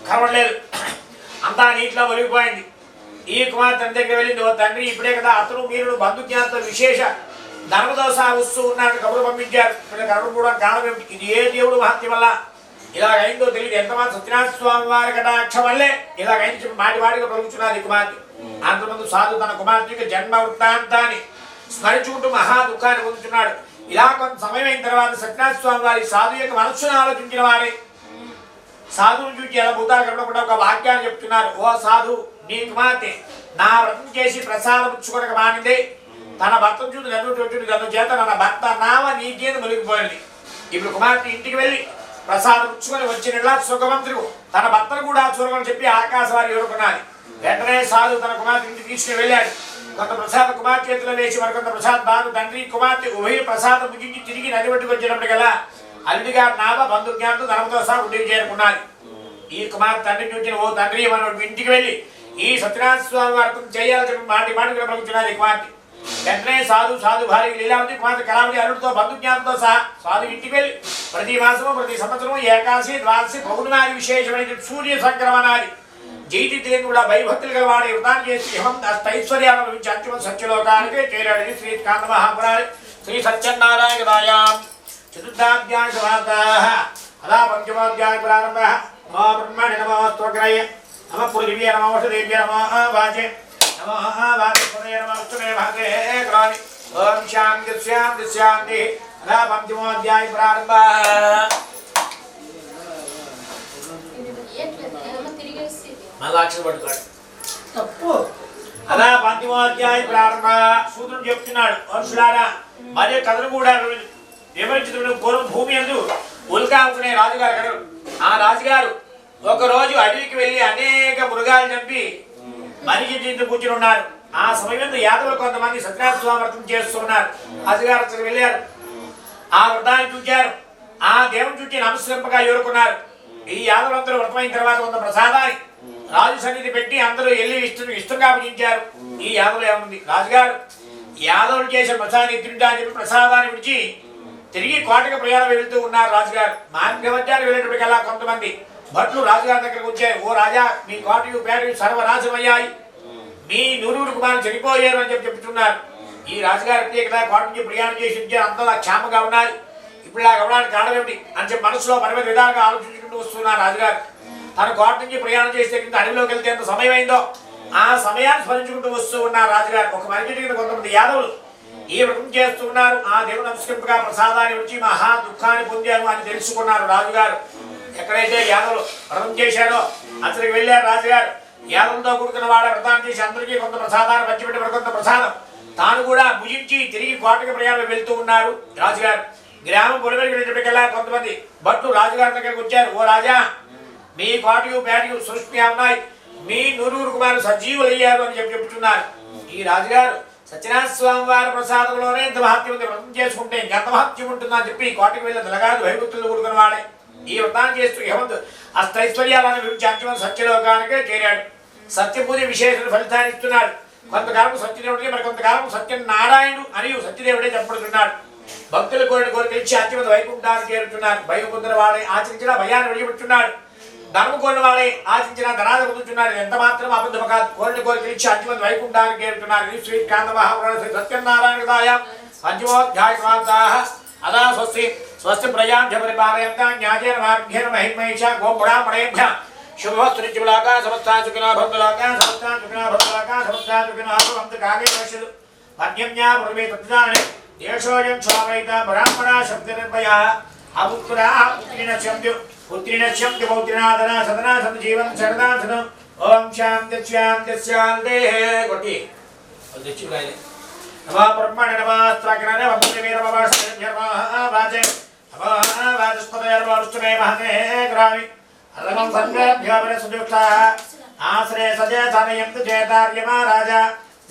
కనబడలేదు, అంతా నీటిలో ఒలిగిపోయింది. ఈ కుమార్తె తండ్రి దగ్గర వెళ్ళింది. ఓ తండ్రి, ఇప్పుడే కదా అతను మీరు బంధుజ్ఞానంతో విశేష ధర్మదోష వస్తూ ఉన్నారని కబురు పంపించారు. కబురు కూడా కారణం ఏమిటి, ఇది ఏ దేవుడు మహత్యం వల్ల ఇలాగైందో తెలియదు. ఎంతమంది సత్యనారాయణ స్వామి వారి కటాక్ష వల్లే ఇలాగైంది చెప్పి మాటి వాడిగా పలుకుతున్నారు ఈ కుమార్తె. అంతమంది సాధు తన కుమార్తెకి జన్మ వృత్తాంతాన్ని స్మరించుకుంటూ మహా దుఃఖాన్ని పొందుతున్నాడు. ఇలా కొంత సమయం అయిన తర్వాత సత్యనారాయణ స్వామి వారి సాధు యొక్క మనస్సును ఆలోచించిన వారే సాధువును చూసి ఎలా భూతాలు కనబడకుండా ఒక వాక్యాన్ని చెప్తున్నారు. ఓ సాధు, నీ కుమార్తె నా వ్రతం చేసి ప్రసాదం పుచ్చుకొనక మానిందే తన భర్తను చూసి నన్ను చేత నా భర్త నామ నీకేందు మునిగిపోయింది. ఇప్పుడు కుమార్తె ఇంటికి వెళ్ళి ప్రసాదం పుచ్చుకొని వచ్చిన సుఖవంతుడు తన భర్తను కూడా చూడమని చెప్పి ఆకాశవారి ఎదుర్కొన్నది. వెంటనే సాధు తన కుమార్తె ఇంటికి తీసుకుని వెళ్ళాడు. కొంత ప్రసాదం కుమార్తె చేతిలో వేసి మరికొంత ప్రసాదం తాను తండ్రి కుమార్తె ఉభయ ప్రసాదం ముగించి తిరిగి నది ఒడ్డుకు వచ్చినప్పటికల్లా అల్లుడి గారి నామ బంధుజ్ఞానంతో ధనముతో సహా ఇంటికి చేరుకున్నది. ఈ కుమార్తె తండ్రిని చూసిన, ఓ తండ్రి మన ఇంటికి వెళ్ళి ఈ సత్యనారాయణ స్వామి వారికి చేయాలని చెప్పి మాటి మాటిగా పలుకుతున్నారు ఈ కుమార్తె. వెంటనే సాధు భార్య లీలావతి కుమార్తె కళావతి అల్లుడితో బంధుజ్ఞానంతో సహా సాధు ఇంటికి వెళ్ళి ప్రతి మాసము ప్రతి సంవత్సరము ఏకాదశి ద్వాదశి పౌర్ణమాది విశేషమైన సూర్య సంక్రమణాది జైతి తెలియని కూడా భయభక్తులు గలవాడి వ్రతాన్ని చేసి అష్టైశ్వర్యాలను నుంచి అంతిమ సత్యలోకానికి చేరాడు. శ్రీ కాంత మహాపురాణి శ్రీ సత్యనారాయణ రాయాం చతుర్థాధ్యాయ సమాప్తాః అలా పంచమాధ్యాయ ప్రారంభః. నమో బ్రహ్మణే నమో స్తోత్రాయ నమః పృథివ్యై నమః వసుదేవ్యై నమః వాచే నమః వాచస్పతయే నమః విష్ణువే మహతే గ్రాని. ఓం శాంతి శాంతి శాంతి. అలా పంచమాధ్యాయ ప్రారంభః. మళ్ళా అక్షరం పట్టుకోండి. తప్పు అలా పంచమాధ్యాయ ప్రారంభ. సూత్రుడు చెప్తున్నాడు, మనుషులారా మరి కథను కూడా వివరించుతున్న పూర్వం భూమి అందు ఉల్కా అనుకునే రాజుగారు కలరు. ఆ రాజుగారు ఒకరోజు అడవికి వెళ్ళి అనేక మృగాలు చంపి మనిషి జీవితం కూర్చుని ఉన్నారు. ఆ సమయంలో యాదవులు కొంతమంది సత్యనారాయణ స్వామి వ్రతం చేస్తున్నారు. రాజుగారు అక్కడికి వెళ్ళారు. ఆ వ్రతాన్ని చూచారు. ఆ దేవుని చుట్టి నమస్కరింపగా ఎదుర్కొన్నారు. ఈ యాదవులందరూ వ్రతమైన తర్వాత కొంత ప్రసాదాన్ని రాజు సన్నిధి పెట్టి అందరూ వెళ్ళి ఇష్టంగా భుజించారు. ఈ యాదవులు ఏముంది, రాజుగారు యాదవులు చేసే ప్రసాదాన్ని తింటా అని చెప్పి ప్రసాదాన్ని విడిచి తిరిగి కోటకు ప్రయాణం వెళ్తూ ఉన్నారు. రాజుగారు మార్గమధ్యాన్ని వెళ్ళేటప్పటికల్లా కొంతమంది భట్లు రాజుగారి దగ్గరకు వచ్చారు. ఓ రాజా, మీ కోటయు పేటయు సర్వనాశమయ్యాయి, మీ నూరుగురు కుమారులు చనిపోయారు అని చెప్పి చెప్తున్నారు. ఈ రాజుగారు ప్రత్యేకత కోట నుంచి ప్రయాణం చేసి ఉంచారు. అంతలా క్షేమంగా ఉన్నాయి. ఇప్పుడు ఇలా అవడానికి కారణం ఏమిటి అని చెప్పి మనసులో పరిమిత విధాలుగా ఆలోచించుకుంటూ వస్తున్నారు. రాజుగారు తన కోట నుంచి ప్రయాణం చేస్తే అడవిలోకి వెళ్తే ఎంత సమయం అయిందో ఆ సమయాన్ని స్మరించుకుంటూ వస్తూ ఉన్నారు. రాజుగారు ఒక మరిచి కొంతమంది యాదవులు ఈ వ్రతం చేస్తూ ఉన్నారు. ఆ దేవుడు నమస్కరింపుగా ప్రసాదాన్ని వచ్చి మహా దుఃఖాన్ని పొందాను అని తెలుసుకున్నారు. రాజుగారు ఎక్కడైతే యాదవులు వ్రతం చేశారో అతనికి వెళ్ళారు. రాజుగారు యాదవులతో కూడుకున్న వాడు వ్రతాన్ని చేసి అందరికీ కొంత ప్రసాదాన్ని పంచిపెట్టి మరికొంత ప్రసాదం తాను కూడా భుజించి తిరిగి కోటకి ప్రయాణం వెళ్తూ ఉన్నారు. రాజుగారు గ్రామం పొలిమేరకు వెళ్ళేటప్పటికల్లా కొంతమంది భట్లు రాజుగారి దగ్గరికి వచ్చారు. ఓ రాజా, మీ కోటయు పేటయు సృష్టి ఉన్నాయి, మీ నూరుగురు కుమారులు సజీవులు అయ్యారు అని చెప్పి చెప్తున్నారు. ఈ రాజుగారు సత్యనారాయణ స్వామి వారి ప్రసాదంలోనే ఇంత మహత్యం ఉంది. వ్రతం చేసుకుంటే ఇంకెంత మహత్యం ఉంటుందని చెప్పి కోటికి వెళ్ళి దళగాదు భయభక్తులు కూడుకున్న వాడే ఈ వ్రతాన్ని చేస్తూ హేమంత్ అష్టైశ్వర్యాలను విభజించడం సత్యలోకానికే చేరాడు. సత్యపూజ విశేష ఫలితాన్ని ఇస్తున్నాడు. కొంతకాలం సత్యదేవుడికి మరి కొంతకాలం సత్యనారాయణుడు అని సత్యదేవుడే చెప్పబడుతున్నాడు. భక్తులు కోరిన కోరికలు ఇచ్చి అత్యంత వైకుంఠాన్ని చేరుతున్నారు. భయం పొందిన వాడే ఆచరించిన భయాన్ని విడిచిపెట్టున్నాడు. ధర్మ కోరిన వాడే ఆచరించిన ధనాన్ని పొందుతున్నాడు. ఎంత మాత్రం అబద్ధం కాదు. కోరిన కోరికలు ఇచ్చి అత్యంత వైకుంఠాన్ని చేరుతున్నారు. శ్రీ కాంత మహాపురాణ శ్రీ సత్యనారాయణదాయ పంచమోధ్యాయ అదా స్వస్తి స్వస్తి ప్రజాభ్య పరిపాలయంతా జ్ఞాచేన మార్గేణ మహిమేష గోపురామణేభ్య శుభవస్తునిత్యములాగా సమస్తా సుఖినా భక్తులాగా సమస్తా సుఖినా భక్తులాగా సమస్తా సుఖినా భవంతు కాగే పశ్యదు మధ్యమ్యా పూర్వే తత్జానే దేశోయం స్వామైత బ్రాహ్మణ శబ్ద నిర్భయ అపుత్రా పుత్రిణ పౌత్రినాదన సదనా సద్ జీవం శరదాసన ఓం శాంతి శాంతి శాంతి కొట్టి తెచ్చురాయి నమో బ్రహ్మణ నమస్త్రగ్రహణ వందే వీర వాచే వాచస్పదయర్వరుష్మే మహతే గ్రామి అలమం సంగభ్యాపర సుజుక్తా ఆశ్రయ సజయ సనయంతు జయతార్యమా రాజా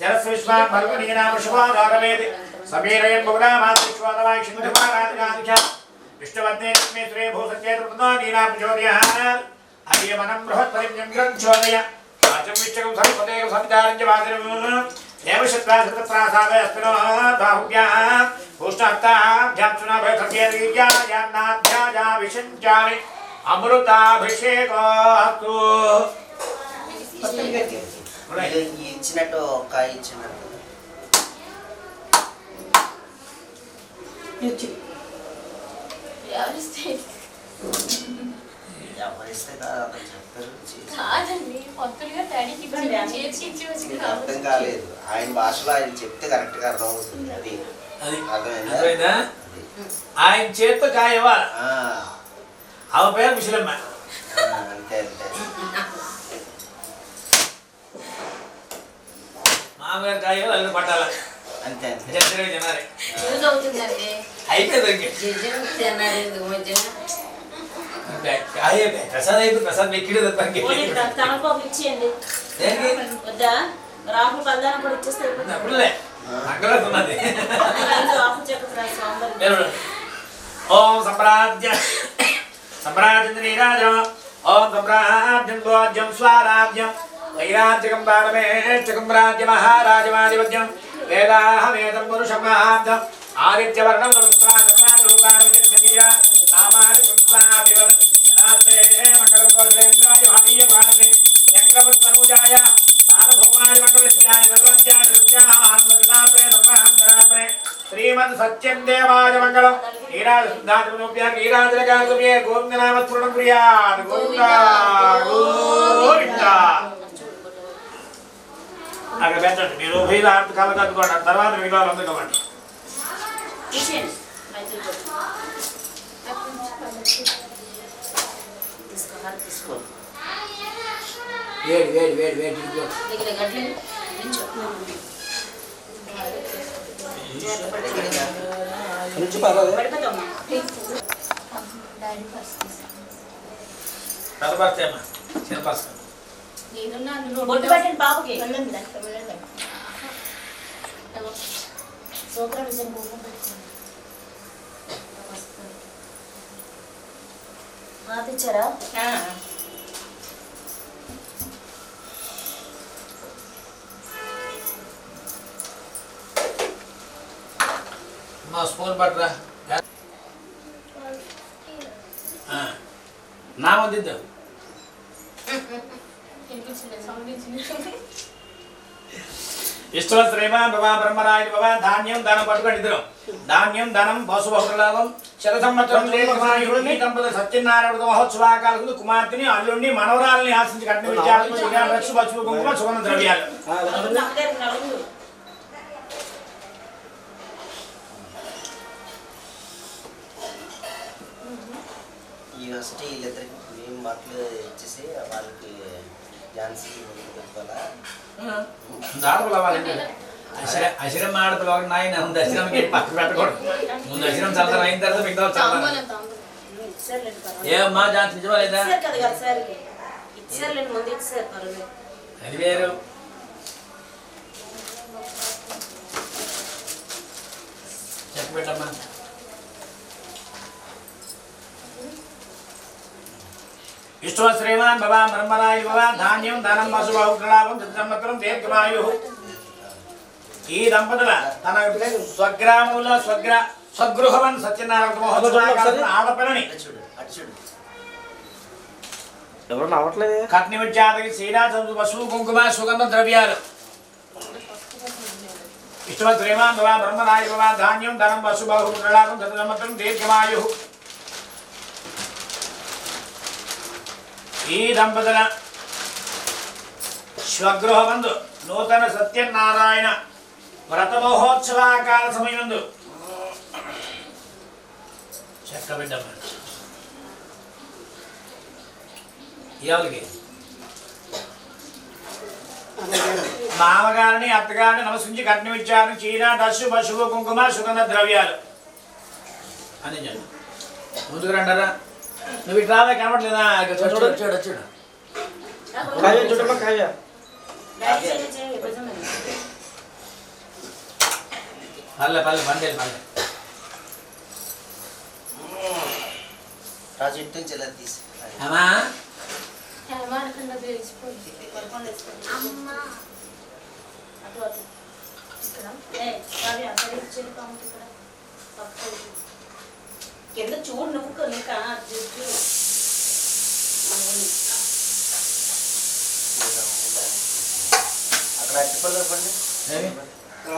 జరస్ విశ్వా భర్గనీనామ శుభా రాగవేది సమీరయం బుగుడా మాతృశ్వాదవాయి సింధుమారాధికాధిక విష్ణువర్ణే లక్ష్మీ శ్రీ భూసత్యేతృప్తో నీనామ జ్యోతియ అయ్యమనం బృహత్పరిజ్ఞం గ్రంథోదయ వాచం విశ్వకం సర్వదేవ సవితారంజ వాదిరం దేవశత్వాసృతప్రాసాదయ అస్మినో బాహువ్యా భూష్ణాభ్యాం భయసభ్యా విశంచామి అమృతాభిషేకో ఇచ్చినట్టు ఒక్క ఇచ్చినట్టు ఎవరిస్తే చెప్తారు అర్థం కాలేదు. ఆయన భాషలో ఆయన చెప్తే కరెక్ట్ గా అర్థం అవుతుంది. అది అర్థమైందా? ఆయన చేత్తో కాయవా ఆమె పేరు ముసలమ్మ. అంతే అంతే. మామగారు కాయలు అల్లు పట్టాల అంతే అంతే. జనారే అయిపోయింది. ప్రసాద్ అయిపోయింది. ప్రసాద్ వెక్కిడు తనకు ఇచ్చేయండి. రాహుల్ కళ్యాణం కూడా ఇచ్చేస్తే అప్పుడులే అక్కడున్నది. రాహుల్ ఓం సంప్రాజ్య సంప్రాజ్యం ఓం సంప్రాజ్యం భోజ్యం స్వారాజ్యం వైరాజ్యకం పారమేచ్చకం రాజ్య మహారాజమాధిపత్యం వేదాహమేతం పురుషం మహాబ్దం ఆదిత్యవర్ణం నామాని పుష్పాభివరాత్రే మంగళం కోశలేంద్రాయ భార్య భార్య చక్రవత్మనుజాయ సార్వభౌమాయ మంగళస్యాయ సర్వస్యాయ సత్యాన్మజనాప్రే సర్వాంతరాప్రే శ్రీమద్ సత్యం దేవాయ మంగళం నీరాజనకాసుమే గోవిందనామస్మరణం ప్రియాన్ గోవిందా గోవిందా. అక్కడ పెట్టండి. మీరు ఉభయలు ఆర్తి కళ్ళ కట్టుకోండి. తర్వాత మిగతా అందుకోండి. వేడి వేడి వేడి వేడి నుంచి పర్లేదు. తలపస్తేమ్మా చిన్నపస్తా బొట్టు పెట్టండి బాబుకి. ఇచ్చారా? మా స్పూన్ పట్టరా నా వద్దిద్దు. ఇష్టవ శ్రీమాన్ భవ బ్రహ్మరాయుడు భవ ధాన్యం ధనం పట్టుకోండి. ఇద్దరు ధాన్యం ధనం పశు బహుళలాభం శత సంవత్సరం దంపతులు సత్యనారాయణ మహోత్సవాకాలకు కుమార్తెని అల్లుడిని మనవరాలని ఆశించి కట్టిన విద్యార్థులు రక్షు పశువు కుంకుమ సుగంధ ద్రవ్యాలు. ఈ ఫస్ట్ వీళ్ళిద్దరికి మేము బట్టలు ఇచ్చేసి వాళ్ళకి ఝాన్సీ పెట్టుకోవాలా? ఆడపిల్ల వాళ్ళండి అశిరం ఆడపిల్ల ఒకటి నాయన ముందు అశిరంకి పక్కన పెట్టకూడదు. ముందు అశిరం చల్లారు అయిన తర్వాత మిగతా చల్లారు. ఏమమ్మా ఝాన్సీ నిజమా లేదా? ముందు ఇచ్చారు అది వేరు. చెప్పబెట్టమ్మా. విష్ణు శ్రీమాన్ భవ బ్రహ్మరాయ భవ ధాన్యం ధనం పశుభౌలాభం సంవత్సరం దీర్ఘమాయు. ఈ దంపతుల తన స్వగ్రామంలో స్వగృహవన్ సత్యనారాయణ మహోత్సవ ఆడపిల్లని ఎవరు రావట్లేదు. కట్ని విద్యాతకి శ్రీనాథ పశువు కుంకుమ సుగంధ ద్రవ్యాలు. విష్ణు శ్రీమాన్ భవ బ్రహ్మరాయ భవ ధాన్యం ధనం పశుభౌలాభం సంవత్సరం దీర్ఘమాయు. ఈ దంపతుల స్వగృహమందు నూతన సత్యనారాయణ వ్రత మహోత్సవాకాల సమయమందు చెక్కబిడ్డమ్మ ఎవరికి మామగారిని అత్తగారిని నమస్కరించి కట్నం ఇచ్చారు. చీర దస్సు పశువు కుంకుమ సుగంధ ద్రవ్యాలు అని చెప్పి ముందుకు రండరా. నువ్వు ఇటు రావే కనబడలేదా? చూడు చూడు చూడు కావ్య చూడమ్మా కావ్య. పల్లె పల్లె పండేలు పల్లె రాజు ఇంటి నుంచి ఎలా తీసి అమ్మా కింద చూడు నువ్వు కొనుక అక్కడ అట్టిపల్లి పండి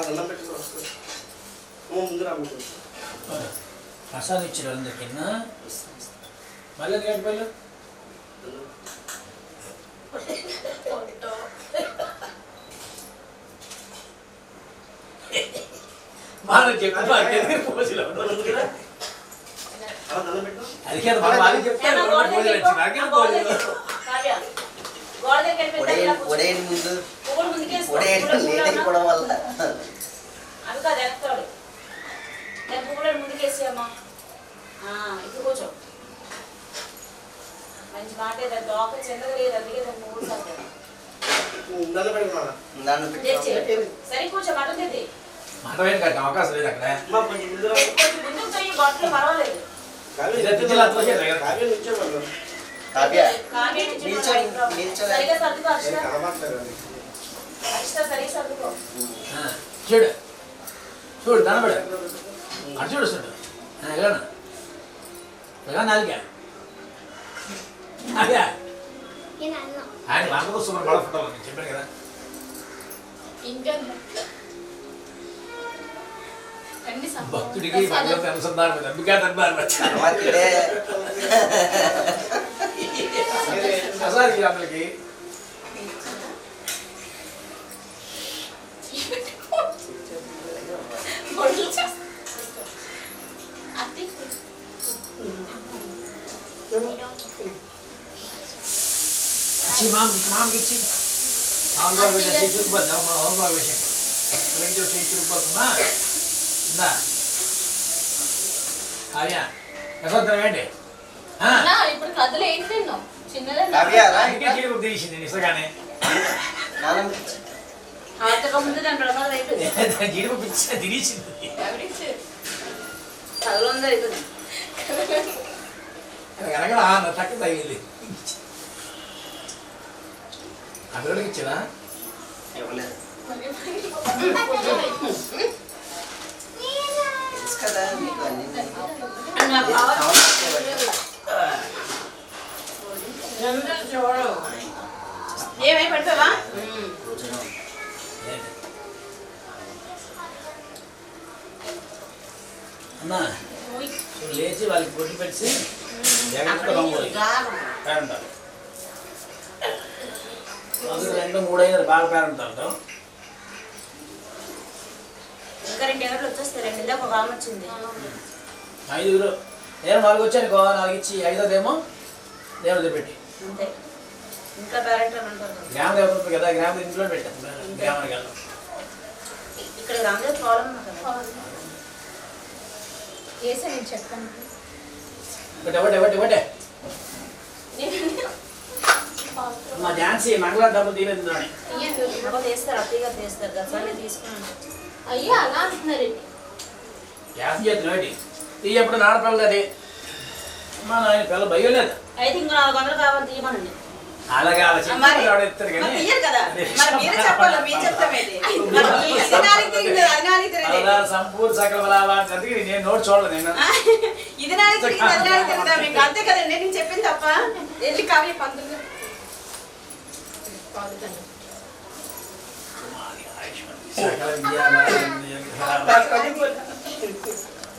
దండం పెట్టుకుని వస్తుంది. ముందు రాము ప్రసాదం ఇచ్చారు అందరికి మళ్ళీ గేట్ పళ్ళు వాళ్ళు చెప్తారు అది కాదు వాళ్ళు చెప్తారు ఒడేని ముందు ఒడేని లేకపోవడం వల్ల అది కాదు ఎత్తాడు పువ్వులను ముందుకేసామా ఇప్పుడు కూర్చో. మంచి మాట ఏదో దోక చెందగా లేదు అందుకే దాన్ని మూడు సార్లు దండం పెట్టుకున్నా. సరే కూర్చో మాట తెద్ది మాట వేయడానికి అవకాశం లేదు అక్కడ. కొంచెం ముందుకు పోయి బట్టలు పర్వాలేదు. కావ్య నిల్చోమన్నా. కావ్య కావ్య సరిగా సర్దుకో అర్షిత సరిగా సర్దుకో. చూడు చూడు కనబడు అటు చూడు చూడు ఎలానా ఎలా నాలుగా అదే ఆయన వాళ్ళతో సూపర్ బాగా ఫోటో చెప్పాను కదా. భక్తుడికి భగవంతు అనుసంధానం అంబికా దర్బార్ ప్రసాద్ అందరికి మామకి ఇచ్చి ఏంటి ఇప్పుడు కథలు ఏంటి తిన్నావు కావ్య తీసింది నిజంగానే ముందు దాని ప్రమాదం అయిపోయింది. జీడిప పిచ్చి తిరిగింది చదువుందో అవుతుంది కనగడ తక్కువ తగిలింది. అభివృద్ధికి ఇచ్చిందా ఇవ్వలేదు తెలుసు కదా మీకు అన్ని ఏమై పడిపోవా అన్నా లేచి వాళ్ళకి పొట్టి పెట్టి జాగ్రత్తగా రంగులు పేరంటారు. అందులో 2, 3 అయినారు బాగా పేరంటారు. ఇంకా 2 ఎవరు వచ్చేస్తారు. 2 నెలలకు ఒక ఆమె వచ్చింది. 5 నేను 4 వచ్చాను 4 ఇచ్చి 5వదేమో దేవుడి పెట్టి అంతే ఇంకా పేరెంట్ అని అంటారు. గ్రామ దేవత కదా గ్రామ ఇంట్లో పెట్టాను గ్రామానికి వెళ్ళాం. ఇక్కడ రామదేవ్ ప్రాబ్లం కదా చేసా నేను చెప్పాను. ఒకటే మా ఝాన్సీ మంగళ డబ్బులు తీరేది తీస్తారు అత్తయ్య గారు తీస్తారు గసాన్ని తీసుకున్నాను. అయ్యా అలా అంటున్నారండి. గ్యాస్ చేతులు ఏంటి ఈ ఎప్పుడు నాడపిల్లది అది మా నాయన పిల్ల భయలేదు అయితే ఇంకో 400 కావాలి తీయమనండి. అలాగే అలా మరి చెప్తారు మరి కానీ తీయరు కదా మరి మీరు చెప్పాలి మేము చెప్తామేది మరి ఇది నాలుగు తిరిగింది అది నాలుగు తిరిగింది అలా సంపూర్ణ సకల బలాభానికి నేను నోట్ చూడలేదు నేను ఇది నాలుగు తిరిగింది అది నాలుగు తిరుగుతా మీకు అంతే కదండి నేను చెప్పింది తప్ప వెళ్ళి కావ్య పంతులు సకల విద్యాలయం